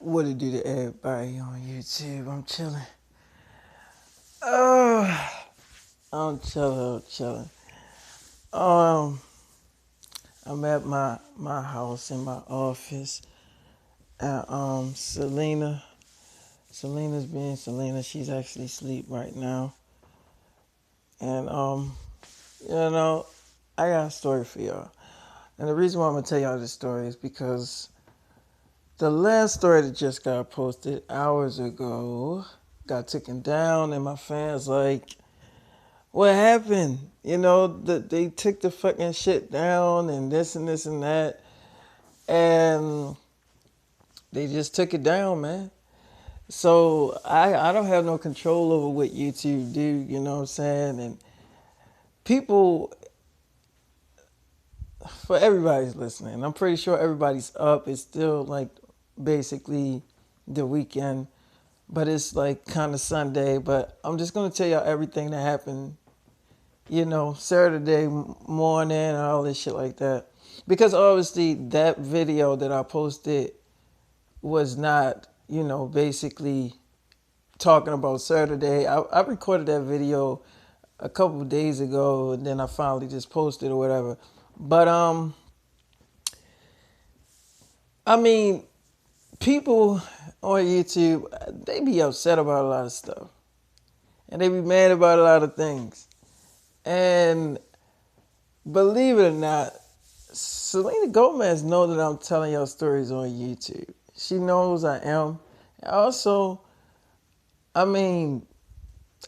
What it do to everybody on YouTube? I'm chilling. Oh, I'm chilling. Um, I'm at my house in my office. And Selena's being Selena. She's actually asleep right now. And you know, I got a story for y'all. And the reason why I'm gonna tell y'all this story is because the last story that just got posted hours ago got taken down, and my fans like, what happened? They took the fucking shit down and this and this and that. And they just took it down, man. So I don't have no control over what YouTube do, you know what I'm saying? And people, for everybody's listening, I'm pretty sure everybody's up. It's still like basically the weekend, but it's like kind of Sunday. But I'm just going to tell y'all everything that happened, Saturday morning and all this shit like that. Because obviously that video that I posted was not, basically talking about Saturday. I recorded that video a couple of days ago and then I finally just posted or whatever. But I mean, people on YouTube, they be upset about a lot of stuff. And they be mad about a lot of things. And believe it or not, Selena Gomez knows that I'm telling y'all stories on YouTube. She knows I am. Also, I mean,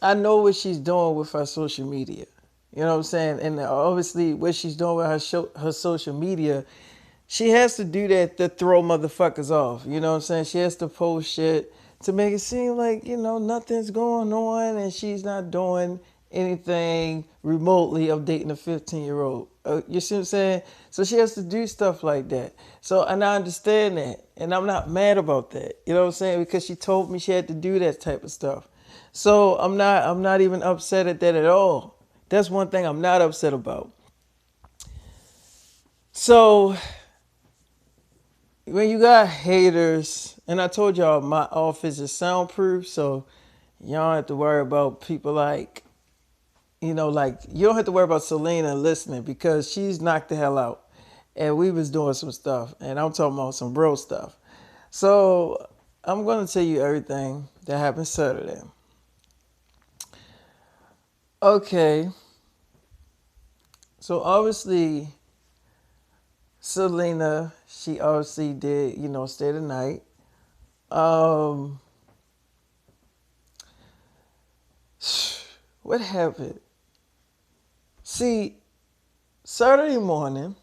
I know what she's doing with her social media. You know what I'm saying? And obviously, what she's doing with her social media, she has to do that to throw motherfuckers off. You know what I'm saying? She has to post shit to make it seem like, nothing's going on and she's not doing anything remotely of dating a 15-year-old. You see what I'm saying? So she has to do stuff like that. So, and I understand that. And I'm not mad about that. You know what I'm saying? Because she told me she had to do that type of stuff. So I'm not even upset at that at all. That's one thing I'm not upset about. So when you got haters, and I told y'all my office is soundproof, so you don't have to worry about people like, like you don't have to worry about Selena listening because she's knocked the hell out. And we was doing some stuff, and I'm talking about some bro stuff. So I'm gonna tell you everything that happened Saturday. Okay, so obviously Selena, she obviously did, stay the night. Um, what happened? See, Saturday morning,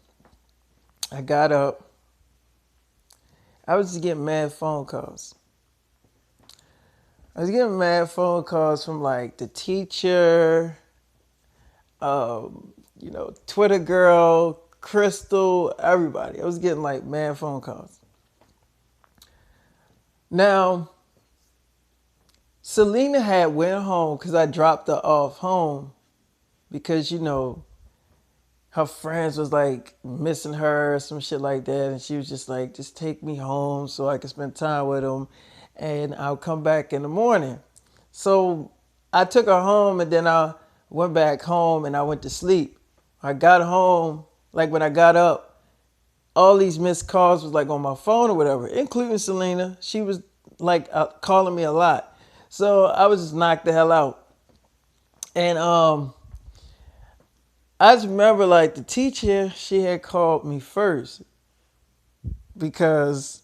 I got up. I was just getting mad phone calls. I was getting mad phone calls from like the teacher, Twitter girl, Crystal, everybody. I was getting like mad phone calls. Now, Selena had went home because I dropped her off home because, her friends was like missing her or some shit like that. And she was just like, just take me home so I can spend time with them and I'll come back in the morning. So I took her home and then I went back home and I went to sleep. I got home, like when I got up, all these missed calls was like on my phone or whatever, including Selena. She was like calling me a lot. So I was just knocked the hell out. And I just remember like the teacher, she had called me first because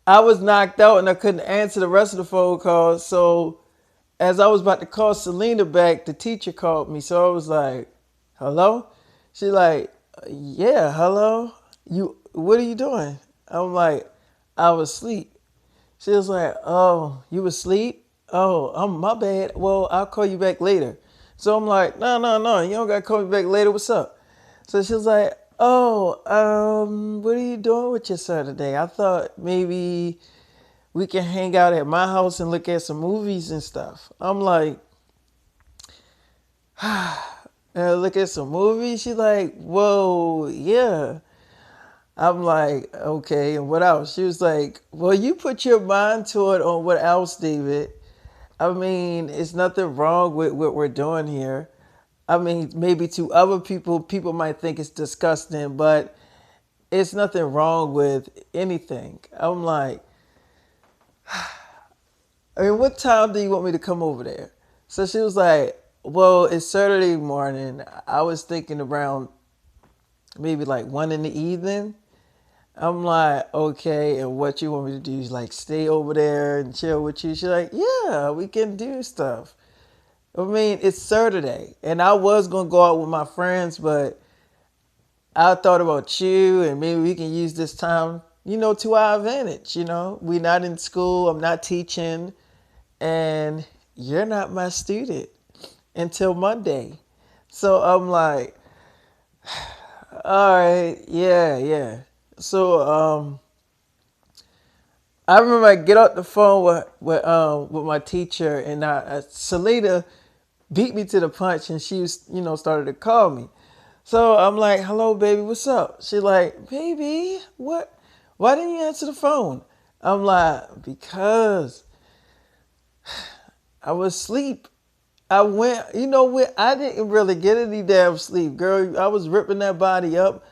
I was knocked out and I couldn't answer the rest of the phone calls. So as I was about to call Selena back, the teacher called me. So I was like, hello? She like, yeah, hello? What are you doing? I'm like, I was asleep. She was like, oh, you was asleep? Oh, my bad. Well, I'll call you back later. So I'm like, no, you don't gotta call me back later. What's up? So she was like, oh, what are you doing with your Saturday? I thought maybe we can hang out at my house and look at some movies and stuff. I'm like, and, look at some movies. She's like, whoa, yeah. I'm like, all right, well, I'll call you back later. So I'm like, no, you don't gotta call me back later. What's up? So she was like, oh, what are you doing with your Saturday? I thought maybe we can hang out at my house and look at some movies and stuff. I'm like, and look at some movies. She's like, whoa, yeah. I'm like, okay, and what else? She was like, well, you put your mind to it on what else, David. I mean, it's nothing wrong with what we're doing here. I mean, maybe to other people, people might think it's disgusting, but it's nothing wrong with anything. I'm like, I mean, what time do you want me to come over there? So she was like, well, it's Saturday morning. I was thinking around maybe like 1 in the evening. I'm like, okay, and what you want me to do is like stay over there and chill with you? She's like, yeah, we can do stuff. I mean, it's Saturday, and I was gonna go out with my friends, but I thought about you, and maybe we can use this time, to our advantage. We're not in school, I'm not teaching, and you're not my student until Monday. So I'm like, all right, yeah, yeah. So I remember I get off the phone with my teacher, and Selena beat me to the punch, and she was, started to call me. So I'm like, hello, baby, what's up? She like, baby, what? Why didn't you answer the phone? I'm like, because I was asleep. I went, I didn't really get any damn sleep, girl. I was ripping that body up.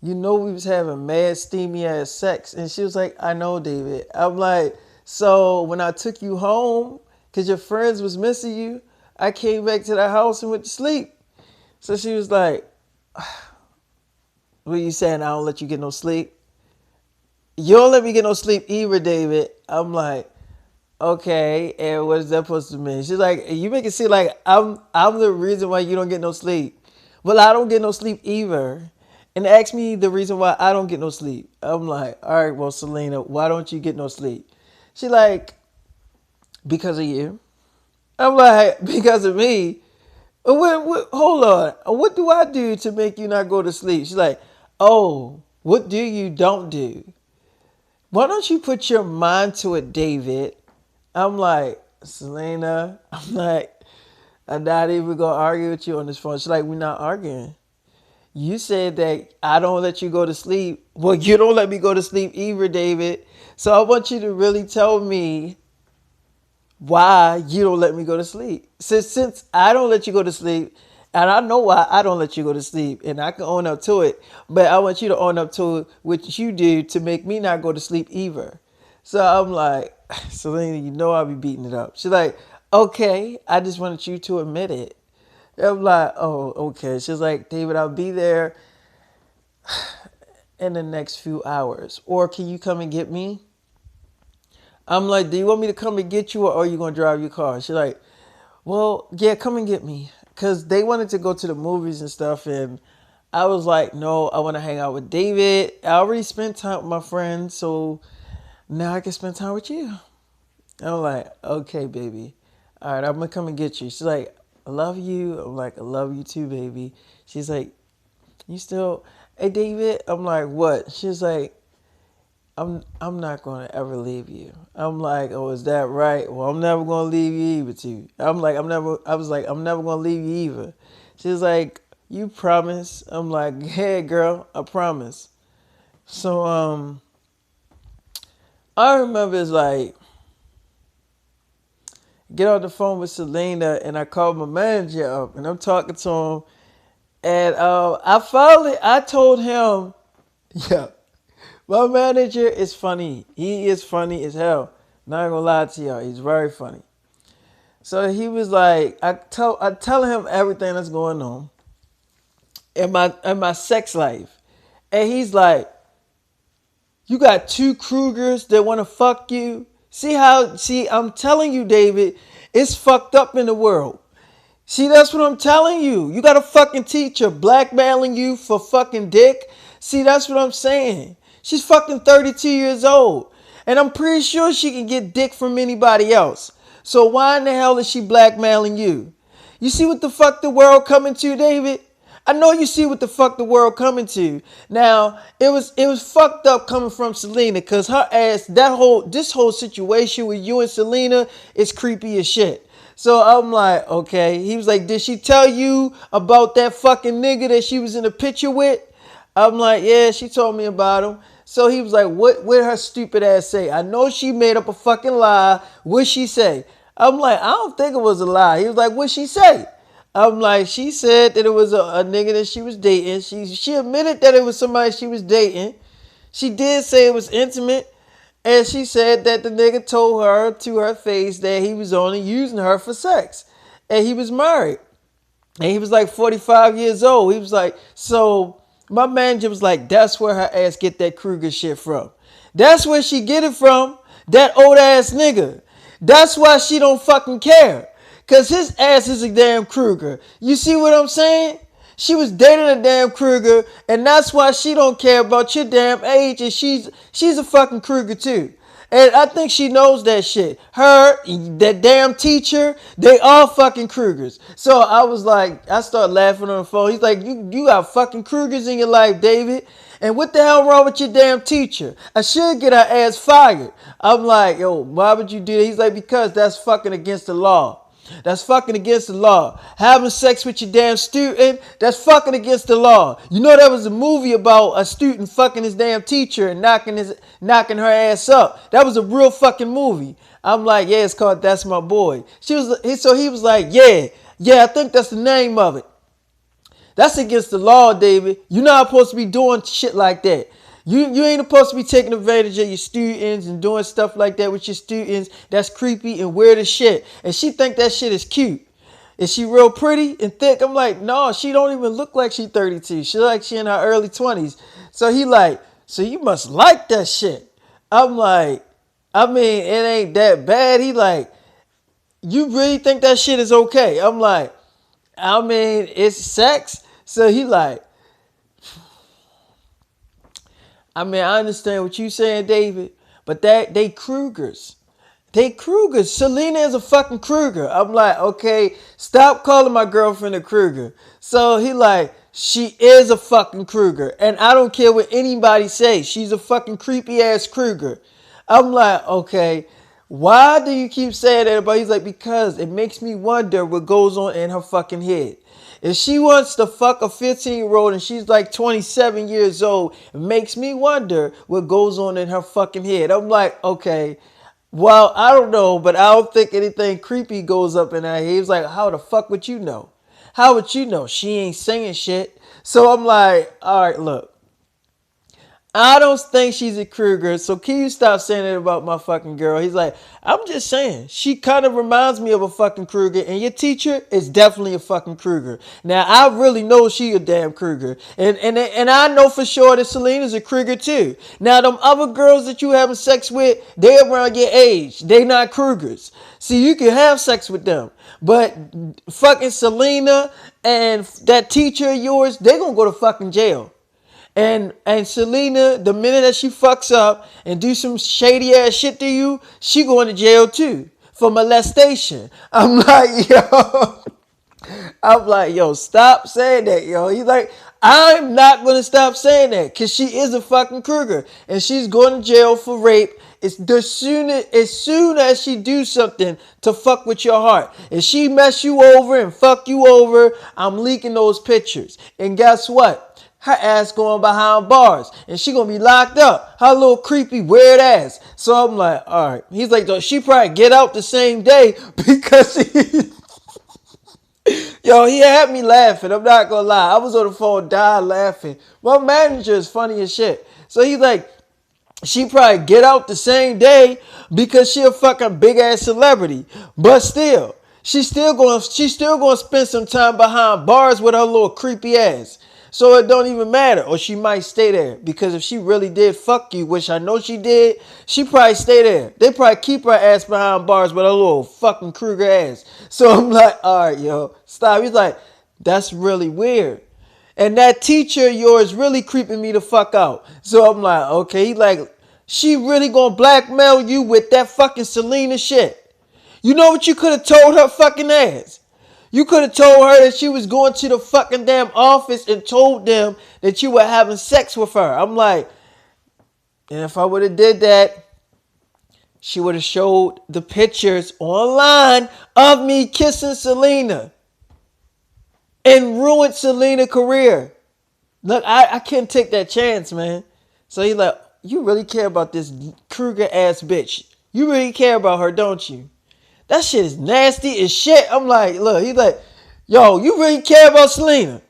We was having mad steamy ass sex. And she was like, I know, David. I'm like, so when I took you home, because your friends was missing you, I came back to the house and went to sleep. So she was like, what are you saying? I don't let you get no sleep? You don't let me get no sleep either, David. I'm like, okay, and what is that supposed to mean? She's like, you make it seem like I'm the reason why you don't get no sleep. Well, I don't get no sleep either. And ask me the reason why I don't get no sleep. I'm like, all right, well, Selena, why don't you get no sleep? She like, because of you. I'm like, because of me? Hold on. What do I do to make you not go to sleep? She's like, oh, what do you don't do? Why don't you put your mind to it, David? I'm like, Selena, I'm not even gonna argue with you on this phone. She's like, we're not arguing. You said that I don't let you go to sleep. Well, you don't let me go to sleep either, David. So I want you to really tell me why you don't let me go to sleep. Since I don't let you go to sleep, and I know why I don't let you go to sleep, and I can own up to it, but I want you to own up to what you do to make me not go to sleep either. So I'm like, Selena, I'll be beating it up. She's like, okay, I just wanted you to admit it. I'm like, oh, okay. She's like, David, I'll be there in the next few hours. Or can you come and get me? I'm like, do you want me to come and get you, or are you going to drive your car? She's like, well, yeah, come and get me. Because they wanted to go to the movies and stuff. And I was like, no, I want to hang out with David. I already spent time with my friends. So now I can spend time with you. I'm like, okay, baby. All right, I'm going to come and get you. She's like, I love you. I'm like, I love you too, baby. She's like, you still, hey, David? I'm like, what? She's like, I'm not gonna ever leave you. I'm like, oh, is that right? Well, I'm never gonna leave you either too. I was like, I'm never gonna leave you either. She's like, you promise? I'm like, hey girl, I promise. So I remember it's like get on the phone with Selena, and I called my manager up, and I'm talking to him, and I told him, yeah, my manager is funny. He is funny as hell. Not gonna lie to y'all, he's very funny. So he was like, I tell him everything that's going on in my sex life, and he's like, you got two Krugers that want to fuck you. See, I'm telling you, David, it's fucked up in the world. See, that's what I'm telling you. You got a fucking teacher blackmailing you for fucking dick. See, that's what I'm saying. She's fucking 32 years old. And I'm pretty sure she can get dick from anybody else. So why in the hell is she blackmailing you? You see what the fuck the world coming to, David? I know you see what the fuck the world coming to. Now, it was fucked up coming from Selena, because her ass, this whole situation with you and Selena is creepy as shit. So I'm like, okay. He was like, did she tell you about that fucking nigga that she was in a picture with? I'm like, yeah, she told me about him. So he was like, what did her stupid ass say? I know she made up a fucking lie. What'd she say? I'm like, I don't think it was a lie. He was like, what'd she say? I'm like, she said that it was a nigga that she was dating. She admitted that it was somebody she was dating. She did say it was intimate. And she said that the nigga told her to her face that he was only using her for sex. And he was married. And he was like 45 years old. He was like, so my manager was like, that's where her ass get that Kruger shit from. That's where she get it from. That old ass nigga. That's why she don't fucking care. Cause his ass is a damn Kruger. You see what I'm saying? She was dating a damn Kruger, and that's why she don't care about your damn age, and she's a fucking Kruger too. And I think she knows that shit. Her, that damn teacher, they all fucking Krugers. So I was like, I started laughing on the phone. He's like, you got fucking Krugers in your life, David. And what the hell wrong with your damn teacher? I should get her ass fired. I'm like, yo, why would you do that? He's like, because that's fucking against the law. That's fucking against the law. Having sex with your damn student, that's fucking against the law. You know there was a movie about a student fucking his damn teacher and knocking her ass up. That was a real fucking movie. I'm like, yeah, it's called That's My Boy. So he was like, yeah, I think that's the name of it. That's against the law, David. You're not supposed to be doing shit like that. You ain't supposed to be taking advantage of your students and doing stuff like that with your students. That's creepy and weird as shit. And she think that shit is cute. Is she real pretty and thick? I'm like, no, she don't even look like she 32. She like she in her early 20s. So he like, so you must like that shit. I'm like, I mean, it ain't that bad. He like, you really think that shit is okay? I'm like, I mean, it's sex. So he like, I mean, I understand what you saying, David, but they Krugers. They Krugers. Selena is a fucking Kruger. I'm like, okay, stop calling my girlfriend a Kruger. So he like, she is a fucking Kruger. And I don't care what anybody says. She's a fucking creepy ass Kruger. I'm like, okay, why do you keep saying that? But he's like, because it makes me wonder what goes on in her fucking head. If she wants to fuck a 15-year-old and she's like 27 years old, it makes me wonder what goes on in her fucking head. I'm like, okay, well, I don't know, but I don't think anything creepy goes up in her head. He was like, how the fuck would you know? How would you know? She ain't saying shit. So I'm like, all right, look. I don't think she's a Kruger, so can you stop saying it about my fucking girl? He's like, I'm just saying, she kind of reminds me of a fucking Kruger, and your teacher is definitely a fucking Kruger. Now, I really know she a damn Kruger, and I know for sure that Selena's a Kruger too. Now, them other girls that you having sex with, they around your age. They not Krugers. See, you can have sex with them, but fucking Selena and that teacher of yours, they gonna go to fucking jail. And Selena, the minute that she fucks up and do some shady ass shit to you, she going to jail too for molestation. I'm like, yo, stop saying that, yo. He's like, I'm not gonna stop saying that because she is a fucking Kruger and she's going to jail for rape. As soon as she do something to fuck with your heart, if she mess you over and fuck you over, I'm leaking those pictures. And guess what? Her ass going behind bars and she gonna be locked up. Her little creepy weird ass. So I'm like, all right. He's like, she probably get out the same day because yo, he had me laughing. I'm not gonna lie. I was on the phone dying laughing. My manager is funny as shit. So he's like, she probably get out the same day because she a fucking big ass celebrity. But still, she's still gonna spend some time behind bars with her little creepy ass. So it don't even matter. Or she might stay there. Because if she really did fuck you, which I know she did, she probably stay there. They probably keep her ass behind bars with her little fucking Kruger ass. So I'm like, all right, yo, stop. He's like, that's really weird. And that teacher of yours really creeping me the fuck out. So I'm like, okay. He like, she really gonna blackmail you with that fucking Selena shit. You know what you could have told her fucking ass? You could have told her that she was going to the fucking damn office and told them that you were having sex with her. I'm like, and if I would have did that, she would have showed the pictures online of me kissing Selena and ruined Selena's career. Look, I can't take that chance, man. So he like, you really care about this Kruger ass bitch. You really care about her, don't you? That shit is nasty as shit. I'm like, look, he's like, yo, you really care about Selena?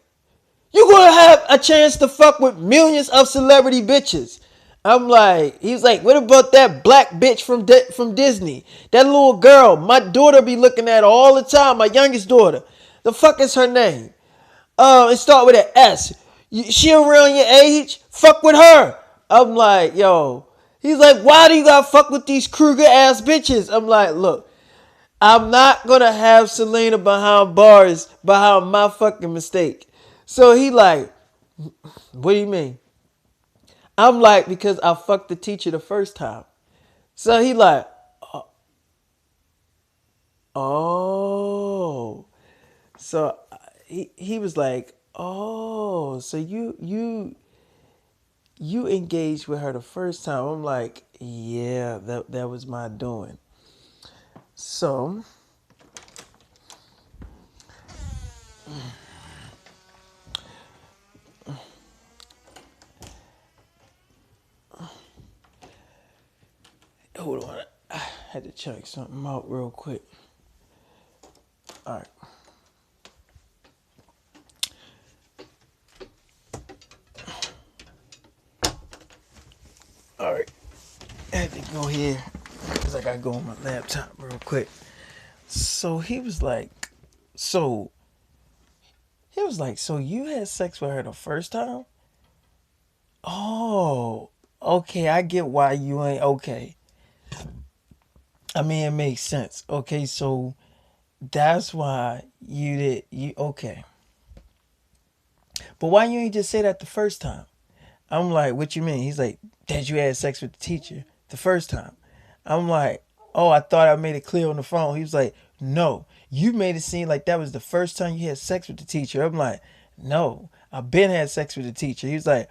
You gonna have a chance to fuck with millions of celebrity bitches. I'm like, he's like, what about that black bitch from Disney? That little girl, my daughter be looking at her all the time. My youngest daughter. The fuck is her name? It start with an S. She around your age? Fuck with her. I'm like, yo. He's like, why do you gotta fuck with these Kruger ass bitches? I'm like, look, I'm not gonna have Selena behind bars behind my fucking mistake. So he like, what do you mean? I'm like, because I fucked the teacher the first time. So he like, oh. So he was like, oh, so you engaged with her the first time. I'm like, yeah, that was my doing. So hold on, I had to check something out real quick. All right, all right. I had to go here because I gotta go on my laptop real quick. So so he was like, so you had sex with her the first time? Oh, okay, I get why you ain't okay. I mean, it makes sense. Okay, so that's why you did you okay. But why you ain't just say that the first time? I'm like, what you mean? He's like, did you had sex with the teacher the first time? I'm like, oh, I thought I made it clear on the phone. He was like, no, you made it seem like that was the first time you had sex with the teacher. I'm like, no, I've been had sex with the teacher. He was like,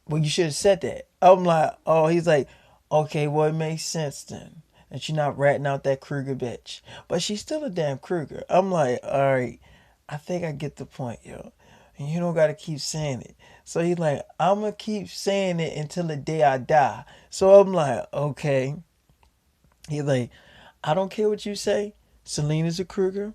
well, you should have said that. I'm like, oh, he's like, okay, well, it makes sense then. And you're not ratting out that Kruger bitch. But she's still a damn Kruger. I'm like, all right, I think I get the point, yo. And you don't got to keep saying it. So he's like, I'm going to keep saying it until the day I die. So I'm like, okay. He's like, I don't care what you say. Selena's a Kruger.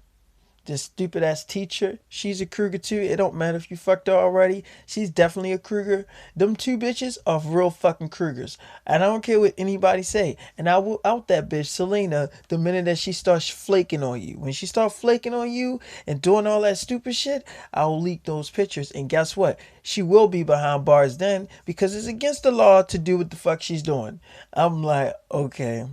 This stupid ass teacher, she's a Kruger too. It don't matter if you fucked her already. She's definitely a Kruger. Them two bitches are real fucking Krugers. And I don't care what anybody say. And I will out that bitch, Selena, the minute that she starts flaking on you. When she starts flaking on you and doing all that stupid shit, I will leak those pictures. And guess what? She will be behind bars then because it's against the law to do what the fuck she's doing. I'm like, okay.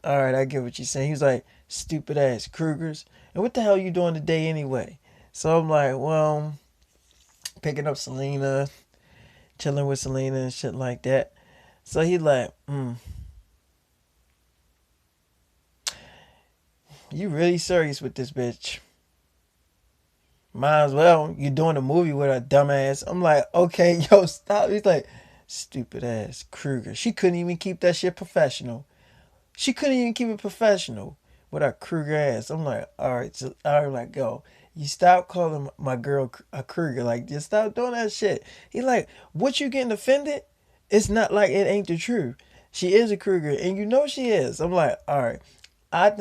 All right, I get what you're saying. He was like, stupid ass Krugers. And what the hell you doing today anyway? So I'm like, well, picking up Selena, chilling with Selena and shit like that. So he like, you really serious with this bitch? Might as well. You doing a movie with a dumbass. I'm like, okay, yo, stop. He's like, stupid ass Kruger. She couldn't even keep that shit professional. She couldn't even keep it professional with her Kruger ass. I'm like, all right, so I'm like, yo, you stop calling my girl a Kruger. Like, just stop doing that shit. He like, what you getting offended? It's not like it ain't the truth. She is a Kruger, and you know she is. I'm like, all right. All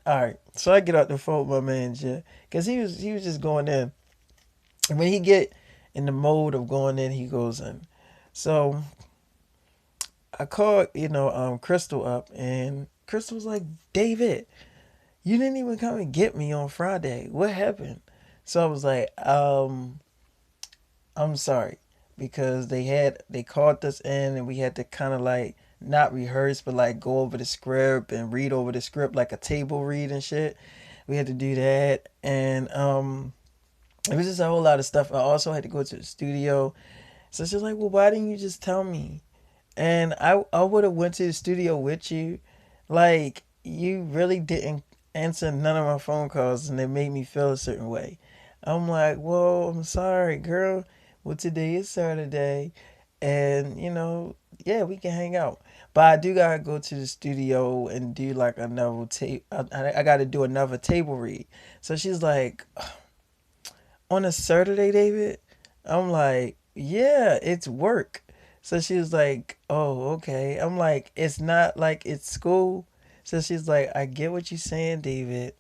right. So I get out the phone with my manager because he was just going in. And when he get in the mode of going in, he goes in. So I called, Crystal up, and Crystal was like, David, you didn't even come and get me on Friday. What happened? So I was like, I'm sorry. Because they called us in and we had to kind of like not rehearse but like go over the script and read over the script like a table read and shit. We had to do that and it was just a whole lot of stuff. I also had to go to the studio. So she's like, well, why didn't you just tell me? And I would have went to the studio with you. Like, you really didn't answer none of my phone calls and it made me feel a certain way. I'm like, well, I'm sorry, girl. Well, today is Saturday and yeah, we can hang out. But I do gotta go to the studio and do like another tape. I gotta do another table read. So she's like, on a Saturday, David? I'm like, yeah, it's work. So she was like, oh, okay. I'm like, it's not like it's school. So she's like, I get what you're saying, David.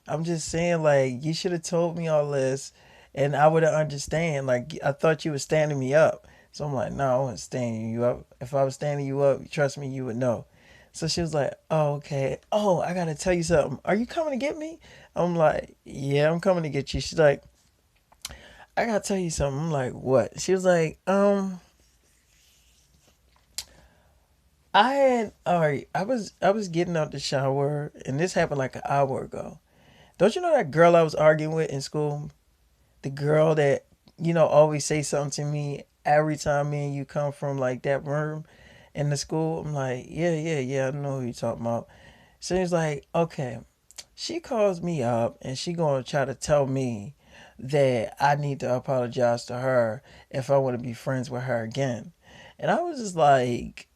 I'm just saying, like, you should have told me all this and I would have understand. Like, I thought you were standing me up. So I'm like, no, I wasn't standing you up. If I was standing you up, trust me, you would know. So she was like, oh, okay. Oh, I got to tell you something. Are you coming to get me? I'm like, yeah, I'm coming to get you. She's like, I got to tell you something. I'm like, what? She was like, all right, I was getting out the shower and this happened like an hour ago. Don't you know that girl I was arguing with in school? The girl that always say something to me every time me and you come from like that room in the school. I'm like, yeah, yeah, yeah, I know who you're talking about. So he's like, okay. She calls me up and she gonna try to tell me that I need to apologize to her if I want to be friends with her again. And I was just like,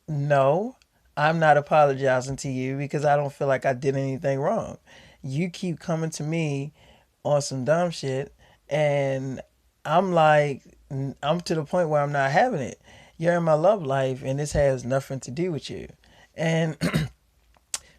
no, I'm not apologizing to you because I don't feel like I did anything wrong. You keep coming to me on some dumb shit, and I'm like, I'm to the point where I'm not having it. You're in my love life, and this has nothing to do with you. And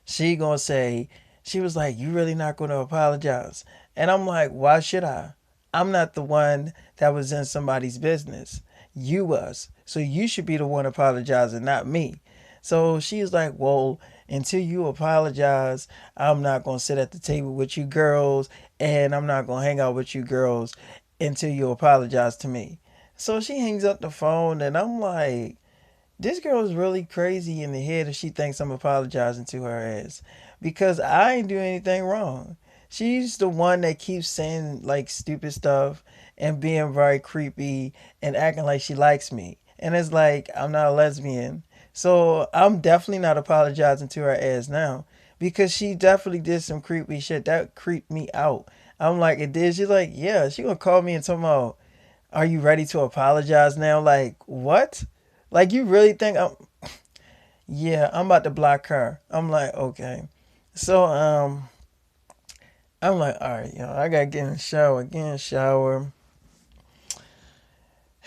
she gonna say, she was like, you really not gonna apologize? And I'm like, why should I? I'm not the one that was in somebody's business. You was. So you should be the one apologizing, not me. So she's like, well, until you apologize, I'm not gonna sit at the table with you girls and I'm not gonna hang out with you girls until you apologize to me. So she hangs up the phone and I'm like, this girl is really crazy in the head if she thinks I'm apologizing to her ass. Because I ain't do anything wrong. She's the one that keeps saying like stupid stuff and being very creepy and acting like she likes me. And it's like I'm not a lesbian. So I'm definitely not apologizing to her ass now. Because she definitely did some creepy shit. That creeped me out. I'm like, it did? She's like, yeah, she gonna call me and tell me, are you ready to apologize now? Like, what? Like, you really think yeah, I'm about to block her. I'm like, okay. So, I'm like, all right, I gotta get in the shower,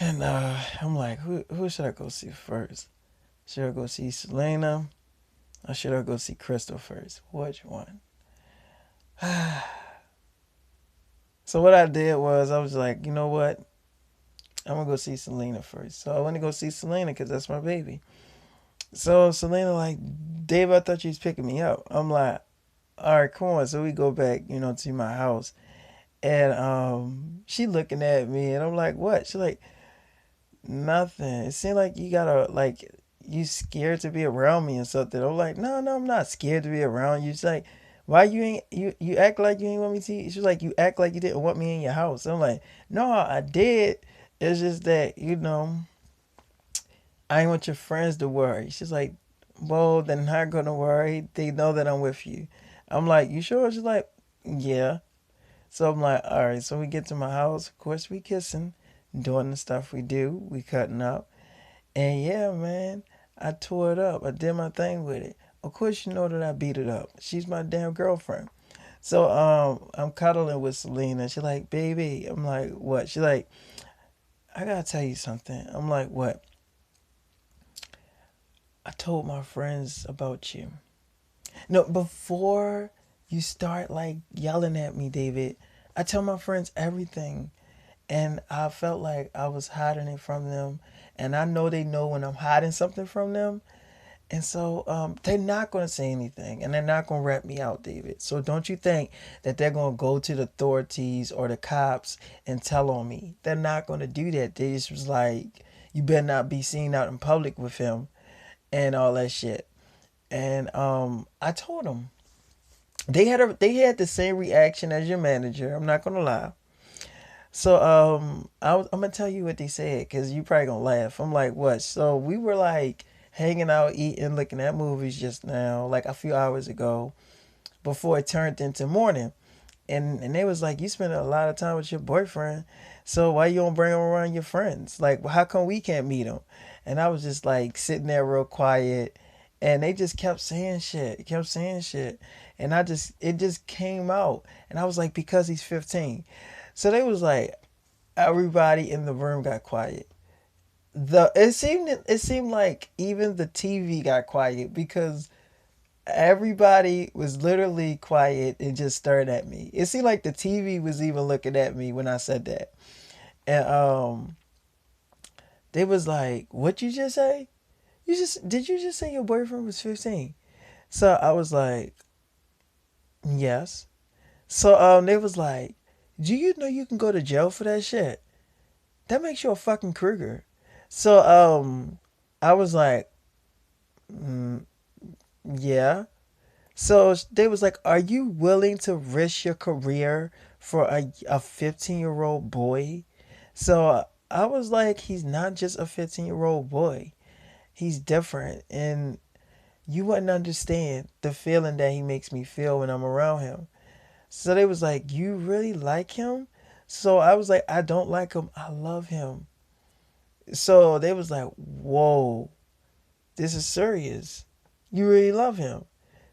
and I'm like, who should I go see first? Should I go see Selena or should I go see Crystal first? Which one? So what I did was I was like, you know what? I'm gonna go see Selena first. So I went to go see Selena because that's my baby. So Selena like, Dave, I thought you was picking me up. I'm like, all right, come on. So we go back, to my house. And she looking at me and I'm like, what? She's like, nothing. It seemed like you gotta like you scared to be around me and something. I'm like, no, no, I'm not scared to be around you. She's like, why you act like you ain't want me to eat? She's like, you act like you didn't want me in your house. I'm like, no, I did. It's just that, I ain't want your friends to worry. She's like, well, they're not gonna worry. They know that I'm with you. I'm like, you sure? She's like, yeah. So I'm like, all right. So we get to my house. Of course, we kissing, doing the stuff we do. We cutting up, and yeah, man, I tore it up. I did my thing with it. Of course, you know that I beat it up. She's my damn girlfriend. So I'm cuddling with Selena. She's like, baby. I'm like, what? She's like, I gotta tell you something. I'm like, what? I told my friends about you. No, before you start like yelling at me, David, I tell my friends everything. And I felt like I was hiding it from them. And I know they know when I'm hiding something from them. And so they're not going to say anything and they're not going to rat me out, David. So don't you think that they're going to go to the authorities or the cops and tell on me? They're not going to do that. They just was like, you better not be seen out in public with him and all that shit. And I told them they had the same reaction as your manager. I'm not gonna lie. So I'm gonna tell you what they said because you probably gonna laugh. I'm like, what? So we were like hanging out, eating, looking at movies just now, like a few hours ago, before it turned into morning. And they was like, you spend a lot of time with your boyfriend, so why you don't bring him around your friends? Like, how come we can't meet him? And I was just like sitting there real quiet, and they just kept saying shit, and it just came out, and I was like, because he's 15. So they was like, Everybody in the room got quiet. It seemed like even the TV got quiet because everybody was literally quiet and just stared at me. It seemed like the TV was even looking at me when I said that. And they was like, "What you just say? Did you just say your boyfriend was 15?" So I was like, "Yes." So they was like, "Do you know you can go to jail for that shit? That makes you a fucking Kruger." So I was like, mm, "Yeah." So they was like, "Are you willing to risk your career for a 15-year-old boy?" So I was like, "He's not just a 15-year-old boy. He's different, and you wouldn't understand the feeling that he makes me feel when I'm around him." So they was like, "You really like him?" So I was like, "I don't like him. I love him." So they was like, "Whoa, this is serious. You really love him?"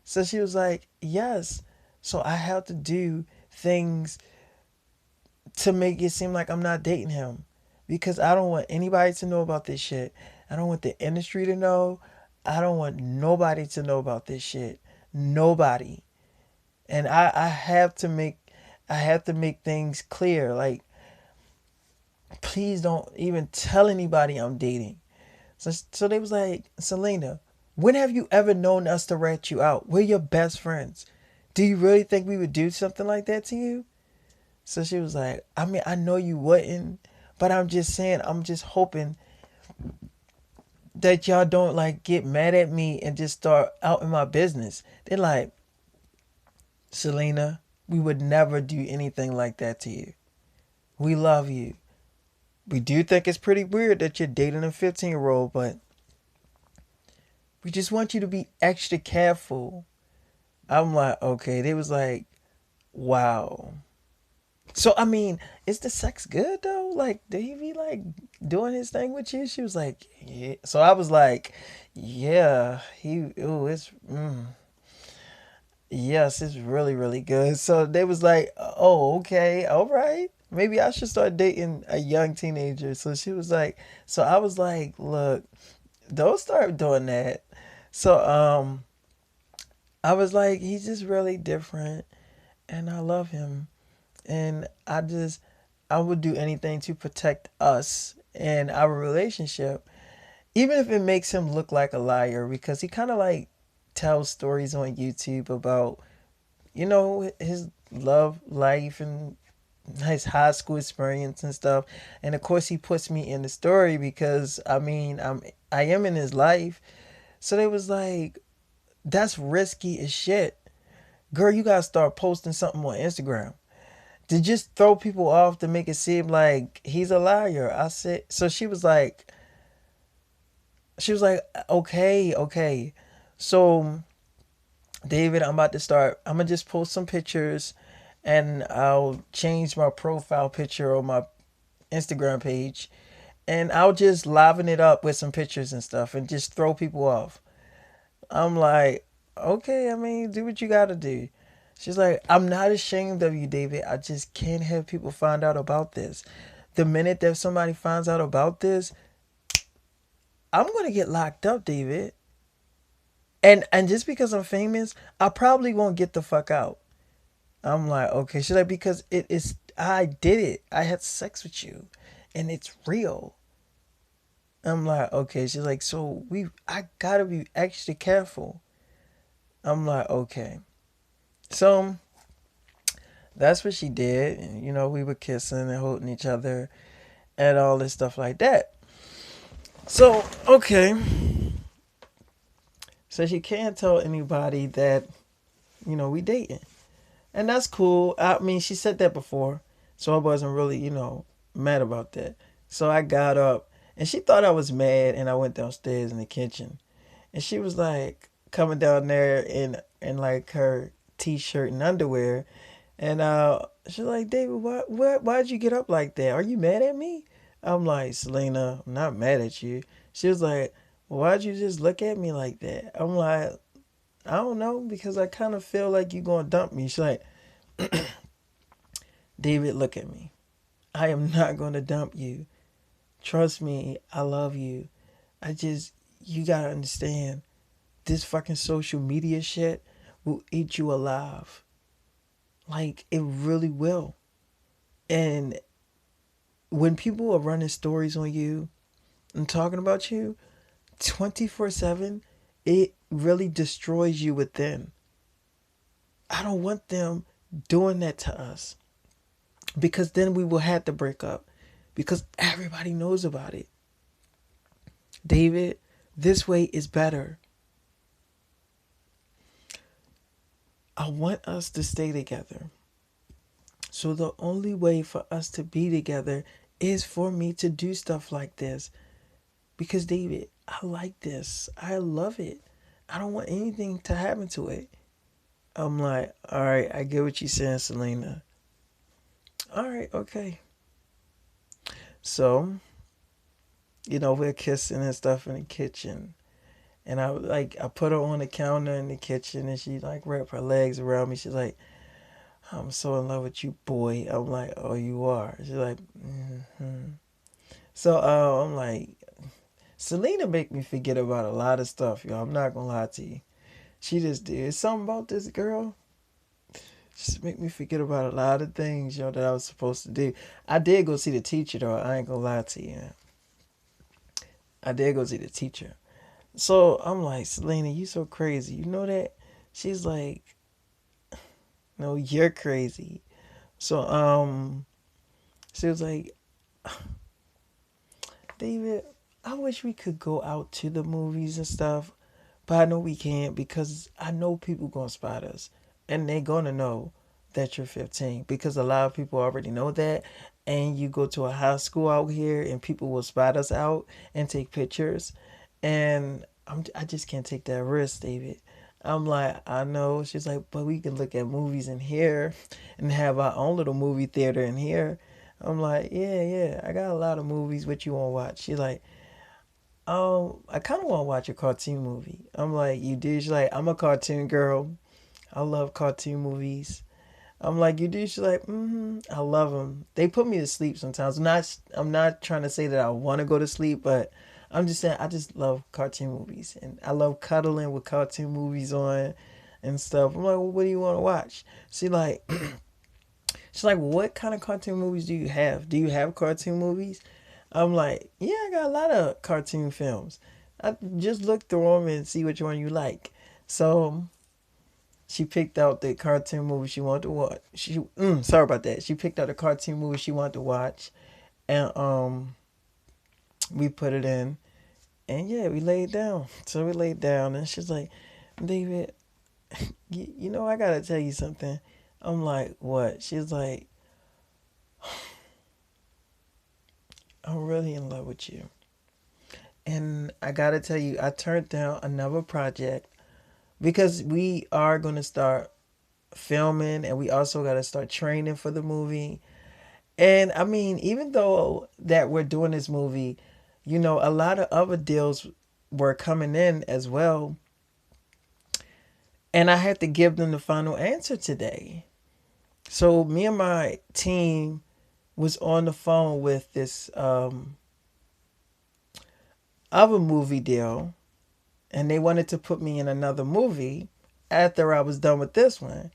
So she was like, "Yes." So I have to do things to make it seem like I'm not dating him because I don't want anybody to know about this shit. I don't want the industry to know. I don't want nobody to know about this shit. Nobody. And I have to make things clear. Like, please don't even tell anybody I'm dating. So they was like, "Selena, when have you ever known us to rat you out? We're your best friends. Do you really think we would do something like that to you?" So she was like, "I mean, I know you wouldn't, but I'm just saying, I'm just hoping that y'all don't like get mad at me and just start out in my business." They're like, "Selena, we would never do anything like that to you. We love you. We do think it's pretty weird that you're dating a 15-year-old, but we just want you to be extra careful." I'm like, okay. They was like, wow. So I mean, is the sex good though? Like, did he be like doing his thing with you? She was like, yeah. So I was like, yeah. It's yes, it's really really good. So they was like, oh, okay, all right. Maybe I should start dating a young teenager. So she was like, so I was like, look, don't start doing that. So I was like, he's just really different, and I love him, and I would do anything to protect us and our relationship, even if it makes him look like a liar, because he kind of like tells stories on YouTube about his love life and his high school experience and stuff, and of course he puts me in the story because I mean I am in his life. So they was like, that's risky as shit. Girl, you gotta start posting something on Instagram to just throw people off to make it seem like he's a liar. I said, so she was like, okay, okay. So, David, I'm gonna just post some pictures and I'll change my profile picture on my Instagram page and I'll just liven it up with some pictures and stuff and just throw people off. I'm like, okay, I mean, do what you gotta do. She's like, "I'm not ashamed of you, David. I just can't have people find out about this. The minute that somebody finds out about this, I'm gonna get locked up, David. And just because I'm famous, I probably won't get the fuck out." I'm like, okay. She's like, because it is I did it. I had sex with you and it's real. I'm like, okay. She's like, so I gotta be extra careful. I'm like, okay. So that's what she did. And, we were kissing and holding each other and all this stuff like that. So, okay. So she can't tell anybody that, we dating. And that's cool. I mean, she said that before. So I wasn't really, mad about that. So I got up and she thought I was mad and I went downstairs in the kitchen. And she was like coming down there in like her t-shirt and underwear. And she's like, "David, why'd you get up like that? Are you mad at me?" I'm like, "Selena, I'm not mad at you." She was like, "Well, why'd you just look at me like that?" I'm like, "I don't know, because I kind of feel like you're going to dump me." She's like, "David, look at me. I am not going to dump you. Trust me, I love you. I just, you gotta understand, this fucking social media shit will eat you alive. Like, it really will. And when people are running stories on you and talking about you 24/7, it really destroys you within. I don't want them doing that to us because then we will have to break up because everybody knows about it. David, this way is better. I want us to stay together. So the only way for us to be together is for me to do stuff like this. Because David, I like this. I love it. I don't want anything to happen to it. I'm like, all right, I get what you're saying, Selena. All right, okay. So, we're kissing and stuff in the kitchen. And I put her on the counter in the kitchen and she like wrapped her legs around me. She's like, I'm so in love with you, boy. I'm like, oh, you are. She's like, mm-hmm. So I'm like, Selena make me forget about a lot of stuff, y'all. I'm not gonna lie to you. She just did something about this girl. Just make me forget about a lot of things, yo, that I was supposed to do. I did go see the teacher though. I ain't gonna lie to you. I did go see the teacher. So I'm like, Selena, you so crazy. You know that? She's like, no, you're crazy. So she was like, David, I wish we could go out to the movies and stuff, but I know we can't because I know people gonna spot us, and they gonna know that you're 15 because a lot of people already know that. And you go to a high school out here, and people will spot us out and take pictures, and I just can't take that risk, David. I'm like, I know. She's like, but we can look at movies in here and have our own little movie theater in here. I'm like, yeah, yeah. I got a lot of movies. What you want to watch? She's like, I kind of want to watch a cartoon movie. I'm like, you do? She's like, I'm a cartoon girl. I love cartoon movies. I'm like, you do? She's like, I love them. They put me to sleep sometimes. I'm not trying to say that I want to go to sleep, but I'm just saying I just love cartoon movies and I love cuddling with cartoon movies on and stuff. I'm like, well, what do you want to watch? She like, she's like, what kind of cartoon movies do you have? Do you have cartoon movies? I'm like, yeah, I got a lot of cartoon films. I just look through them and see which one you like. So she picked out the cartoon movie she wanted to watch. Sorry about that. She picked out the cartoon movie she wanted to watch, and we put it in, and yeah, we laid down. So we laid down, and she's like, David, I gotta tell you something. I'm like, what? She's like, I'm really in love with you, and I gotta tell you, I turned down another project because we are gonna start filming, and we also gotta start training for the movie. And I mean, even though that we're doing this movie, a lot of other deals were coming in as well. And I had to give them the final answer today. So me and my team was on the phone with this other movie deal, and they wanted to put me in another movie after I was done with this one.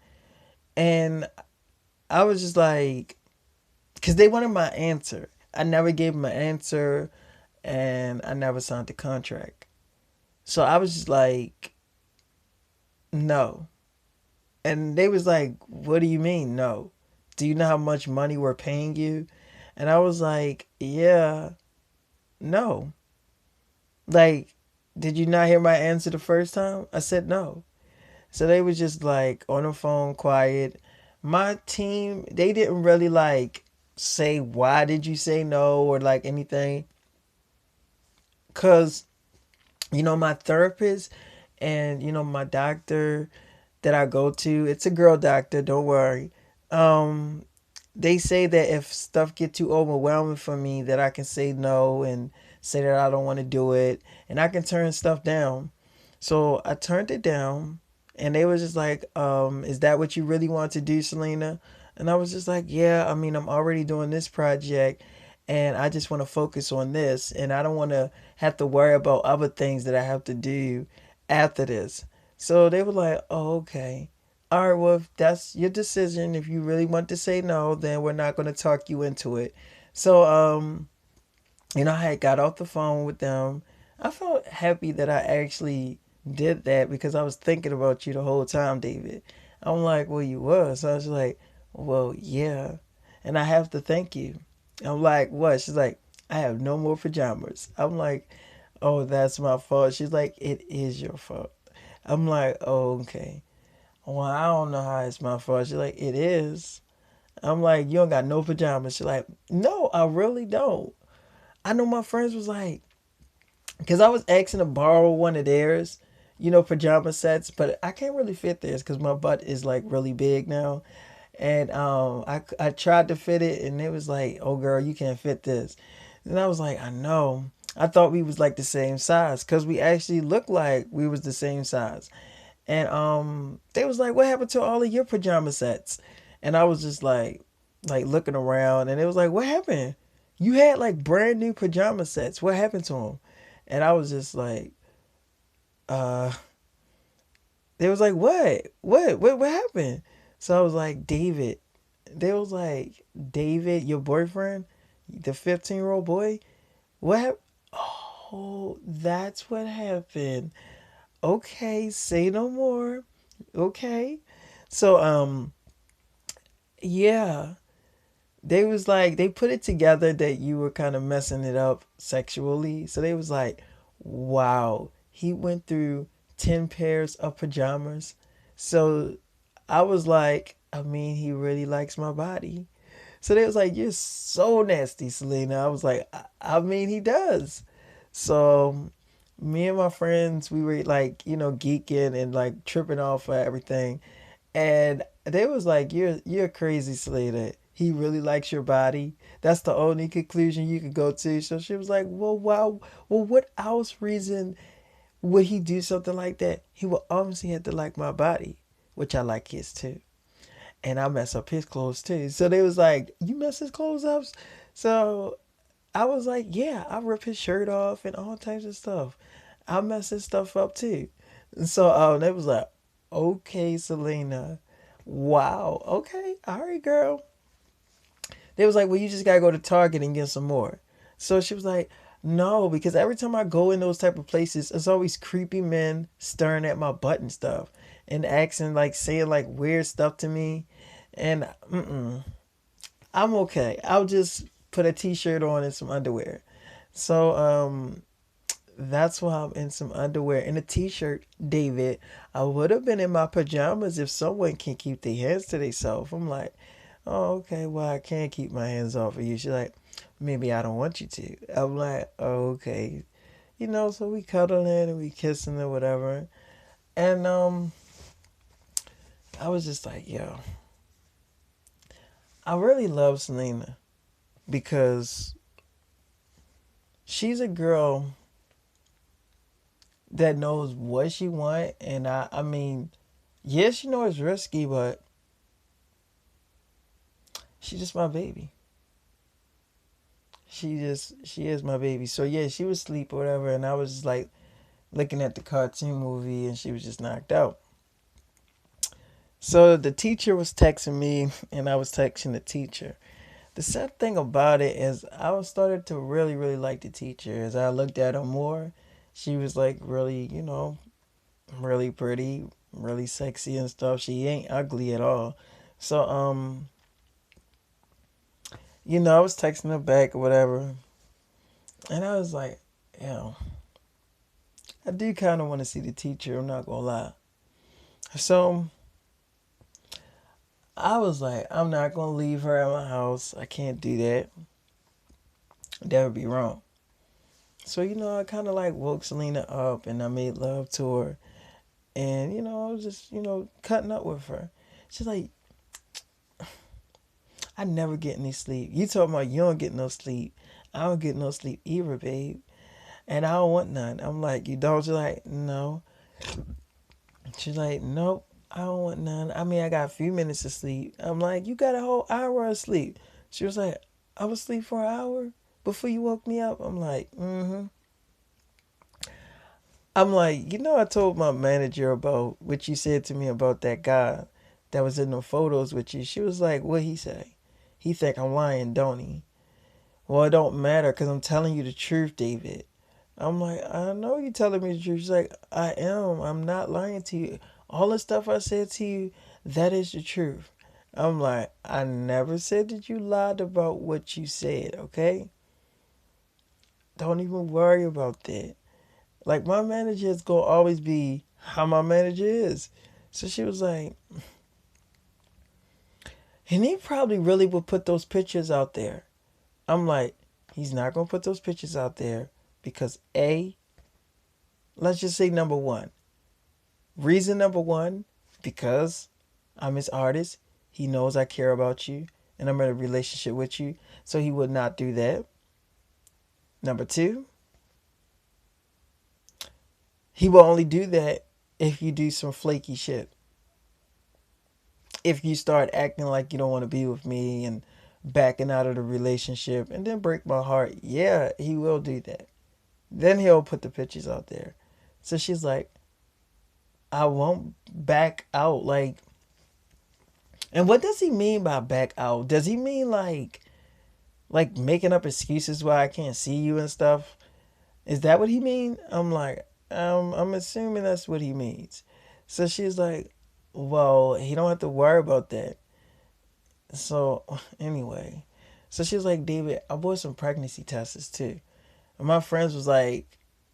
And I was just like, because they wanted my answer. I never gave them an answer, and I never signed the contract. So I was just like, no. And they was like, what do you mean, no? Do you know how much money we're paying you? And I was like, yeah, no. Like, did you not hear my answer the first time? I said no. So they was just like on the phone, quiet. My team, they didn't really like say, why did you say no, or like anything. Because, my therapist and, my doctor that I go to, it's a girl doctor, don't worry. Um, they say that if stuff get too overwhelming for me, that I can say no and say that I don't want to do it, and I can turn stuff down. So I turned it down, and they was just like, "Is that what you really want to do, Selena?" And I was just like, yeah, I mean, I'm already doing this project and I just want to focus on this. And I don't want to have to worry about other things that I have to do after this. So they were like, oh, okay. All right, well, if that's your decision. If you really want to say no, then we're not going to talk you into it. So, I had got off the phone with them. I felt happy that I actually did that because I was thinking about you the whole time, David. I'm like, well, you was. So I was like, well, yeah. And I have to thank you. I'm like, what? She's like, I have no more pajamas. I'm like, oh, that's my fault. She's like, it is your fault. I'm like, oh, okay. Well, I don't know how it's my fault. She's like, it is. I'm like, you don't got no pajamas. She's like, no, I really don't. I know my friends was like, because I was asking to borrow one of theirs, pajama sets, but I can't really fit theirs because my butt is like really big now. And I tried to fit it, and it was like, oh girl, you can't fit this. And I was like, I know. I thought we was like the same size because we actually looked like we was the same size. And they was like, what happened to all of your pajama sets? And I was just like looking around, and it was like, what happened? You had like brand new pajama sets. What happened to them? And I was just like, uh, they was like, what happened? So I was like, David. They was like, David, your boyfriend, the 15-year-old boy. What happened? Oh, that's what happened. Okay, say no more. Okay. So yeah, they was like they put it together that you were kind of messing it up sexually. So they was like, "Wow, he went through 10 pairs of pajamas." So I was like, I mean, he really likes my body. So they was like, "You're so nasty, Selena." I was like, I mean, he does." So me and my friends, we were like, geeking and like tripping off of everything. And they was like, "You're crazy, Selena. He really likes your body. That's the only conclusion you could go to." So she was like, "Well, wow. Well, what else reason would he do something like that? He would obviously have to like my body, which I like his too, and I mess up his clothes too." So they was like, "You mess his clothes up?" So I was like, "Yeah, I rip his shirt off and all types of stuff. I mess his stuff up too." And so they was like, "Okay, Selena." Wow. Okay. All right, girl. They was like, well, you just gotta go to Target and get some more. So she was like, no, because every time I go in those type of places, it's always creepy men staring at my butt and stuff and acting like saying like weird stuff to me. And I'm okay. I'll just put a t-shirt on and some underwear. So that's why I'm in some underwear and a t-shirt, David. I would have been in my pajamas if someone can keep their hands to themselves. I'm like, oh, okay, well, I can't keep my hands off of you. She's like, maybe I don't want you to. I'm like, oh, okay. So we cuddling and we kissing or whatever. And I was just like, yo, I really love Selena because she's a girl that knows what she want. And I mean, yes, she knows it's risky, but she's just my baby. She is my baby. So yeah, she was asleep or whatever, and I was just like looking at the cartoon movie, and she was just knocked out. So the teacher was texting me, and I was texting the teacher. The sad thing about it is, I was started to really, really like the teacher. As I looked at her more, she was like really, really pretty, really sexy and stuff. She ain't ugly at all. So I was texting her back or whatever, and I was like, yeah, I do kind of want to see the teacher. I'm not gonna lie. So I was like, I'm not gonna leave her at my house. I can't do that. That would be wrong. So I kind of like woke Selena up and I made love to her, and I was just cutting up with her. She's like, I never get any sleep. You talking about you don't get no sleep? I don't get no sleep either, babe. And I don't want none. I'm like, you don't? She's like, no. She's like, nope. I don't want none. I mean, I got a few minutes of sleep. I'm like, you got a whole hour of sleep. She was like, I was asleep for an hour before you woke me up. I'm like, mm-hmm. I'm like, I told my manager about what you said to me about that guy that was in the photos with you. She was like, what he say? He think I'm lying, don't he? Well, it don't matter because I'm telling you the truth, David. I'm like, I know you're telling me the truth. She's like, I am. I'm not lying to you. All the stuff I said to you, that is the truth. I'm like, I never said that you lied about what you said, okay? Don't even worry about that. Like, my manager is going to always be how my manager is. So she was like, and he probably really would put those pictures out there. I'm like, he's not going to put those pictures out there because A, let's just say number one. Reason number one, because I'm his artist. He knows I care about you and I'm in a relationship with you. So he would not do that. Number two, he will only do that if you do some flaky shit. If you start acting like you don't want to be with me and backing out of the relationship and then break my heart, yeah, he will do that. Then he'll put the pictures out there. So she's like, I won't back out. Like, and what does he mean by back out? Does he mean like making up excuses why I can't see you and stuff? Is that what he mean? I'm like, I'm assuming that's what he means. So she's like, well, he don't have to worry about that. So anyway, so she was like, David, I bought some pregnancy tests too. And my friends was like,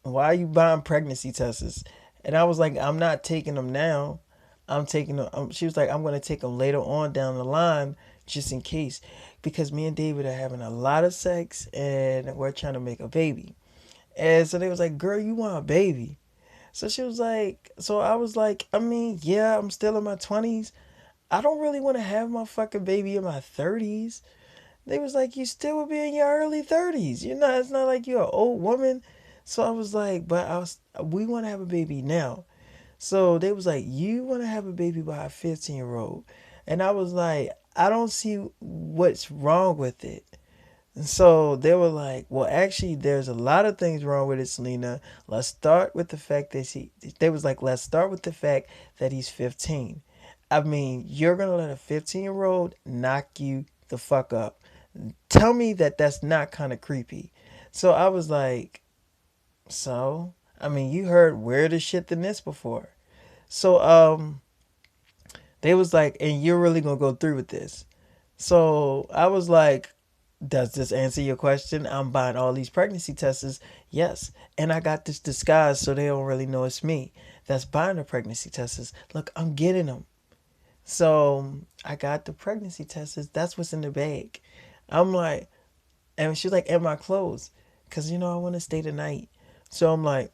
why are you buying pregnancy tests? And I was like, I'm not taking them now. I'm taking them. She was like, I'm going to take them later on down the line just in case. Because me and David are having a lot of sex and we're trying to make a baby. And so they was like, girl, you want a baby? So she was like, so I was like, I mean, yeah, I'm still in my 20s. I don't really want to have my fucking baby in my 30s. They was like, you still would be in your early 30s. You're not, it's not like you're an old woman. So I was like, we want to have a baby now. So they was like, you want to have a baby by a 15-year-old. And I was like, I don't see what's wrong with it. And so they were like, well, actually, there's a lot of things wrong with it, Selena. Let's start with the fact that they was like, let's start with the fact that he's 15. I mean, you're going to let a 15-year-old knock you the fuck up. Tell me that that's not kind of creepy. So I was like, so, I mean, you heard weirder shit than this before. So, they was like, and you're really going to go through with this. So I was like, does this answer your question? I'm buying all these pregnancy tests. Yes. And I got this disguise so they don't really know it's me that's buying the pregnancy tests. Look, I'm getting them. So I got the pregnancy tests. That's what's in the bag. I'm like, and she's like, and my clothes. Because, I want to stay the night. So I'm like,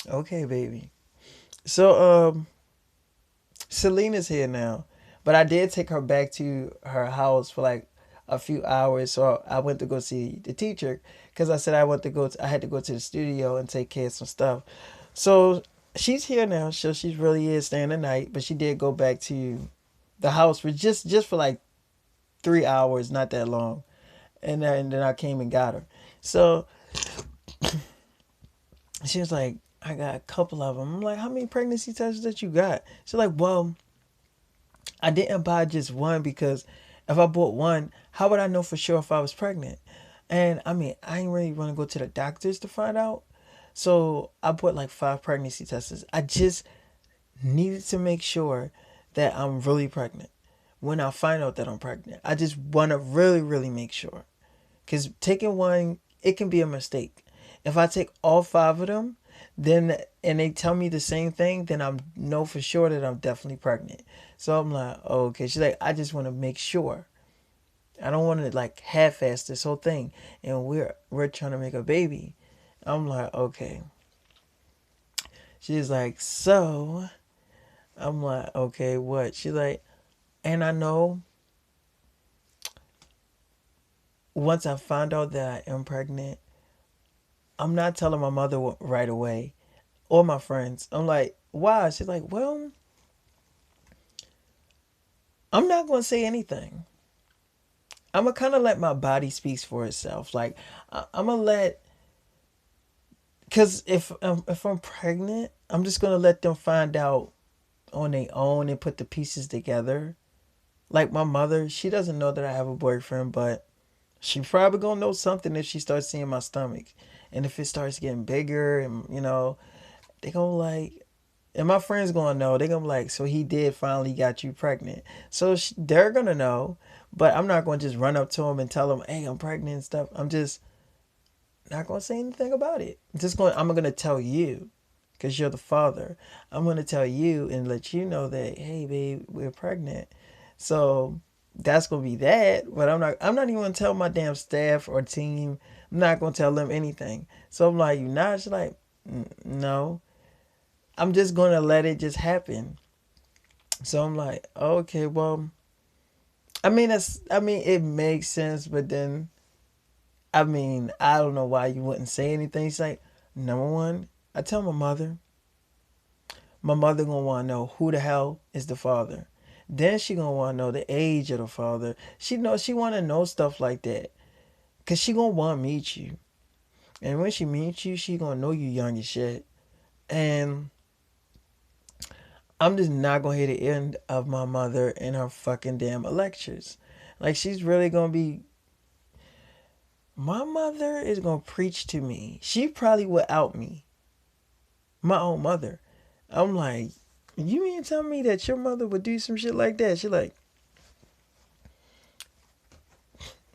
okay, baby. So, Selena's here now. But I did take her back to her house for like a few hours. So I went to go see the teacher because I said I had to go to the studio and take care of some stuff. So she's here now. So she really is staying the night. But she did go back to the house for just for like 3 hours, not that long. And then I came and got her. So she was like, I got a couple of them. I'm like, how many pregnancy tests that you got? She's like, well, I didn't buy just one because if I bought one, how would I know for sure if I was pregnant? And I mean, I ain't really want to go to the doctors to find out. So I bought like 5 pregnancy tests. I just needed to make sure that I'm really pregnant when I find out that I'm pregnant. I just want to really, really make sure. Because taking one, it can be a mistake. If I take all 5 of them, then and they tell me the same thing, then I know for sure that I'm definitely pregnant. So I'm like, oh, okay. She's like, I just want to make sure. I don't want to like half-ass this whole thing, and we're trying to make a baby. I'm like, okay. She's like, so I'm like, okay, what? She's like, and I know once I find out that I am pregnant, I'm not telling my mother right away or my friends. I'm like, why? She's like, well, I'm not going to say anything. I'm going to kind of let my body speaks for itself. Like, I'm going to let, because if I'm pregnant, I'm just going to let them find out on their own and put the pieces together. Like my mother, she doesn't know that I have a boyfriend, but she probably gonna know something if she starts seeing my stomach. And if it starts getting bigger and they gonna like, and my friends gonna know, they gonna be like, so he did finally got you pregnant. So they're gonna know, but I'm not gonna just run up to them and tell them, hey, I'm pregnant and stuff. I'm just not gonna say anything about it. I'm gonna tell you, because you're the father. I'm gonna tell you and let you know that, hey, babe, we're pregnant. So that's gonna be that. But I'm not even gonna tell my damn staff or team. I'm not gonna tell them anything. So I'm like, you not? She's like, no. I'm just gonna let it just happen. So I'm like, okay, well, it makes sense, but then I don't know why you wouldn't say anything. She's like, number one, I tell my mother. My mother gonna wanna know who the hell is the father. Then she gonna wanna know the age of the father. She wanna know stuff like that. Cause she gonna wanna meet you. And when she meets you, she gonna know you young as shit. And I'm just not gonna hear the end of my mother in her fucking damn lectures. Like she's really gonna be my mother is gonna preach to me. She probably would out me. My own mother. I'm like, you mean to tell me that your mother would do some shit like that? She like,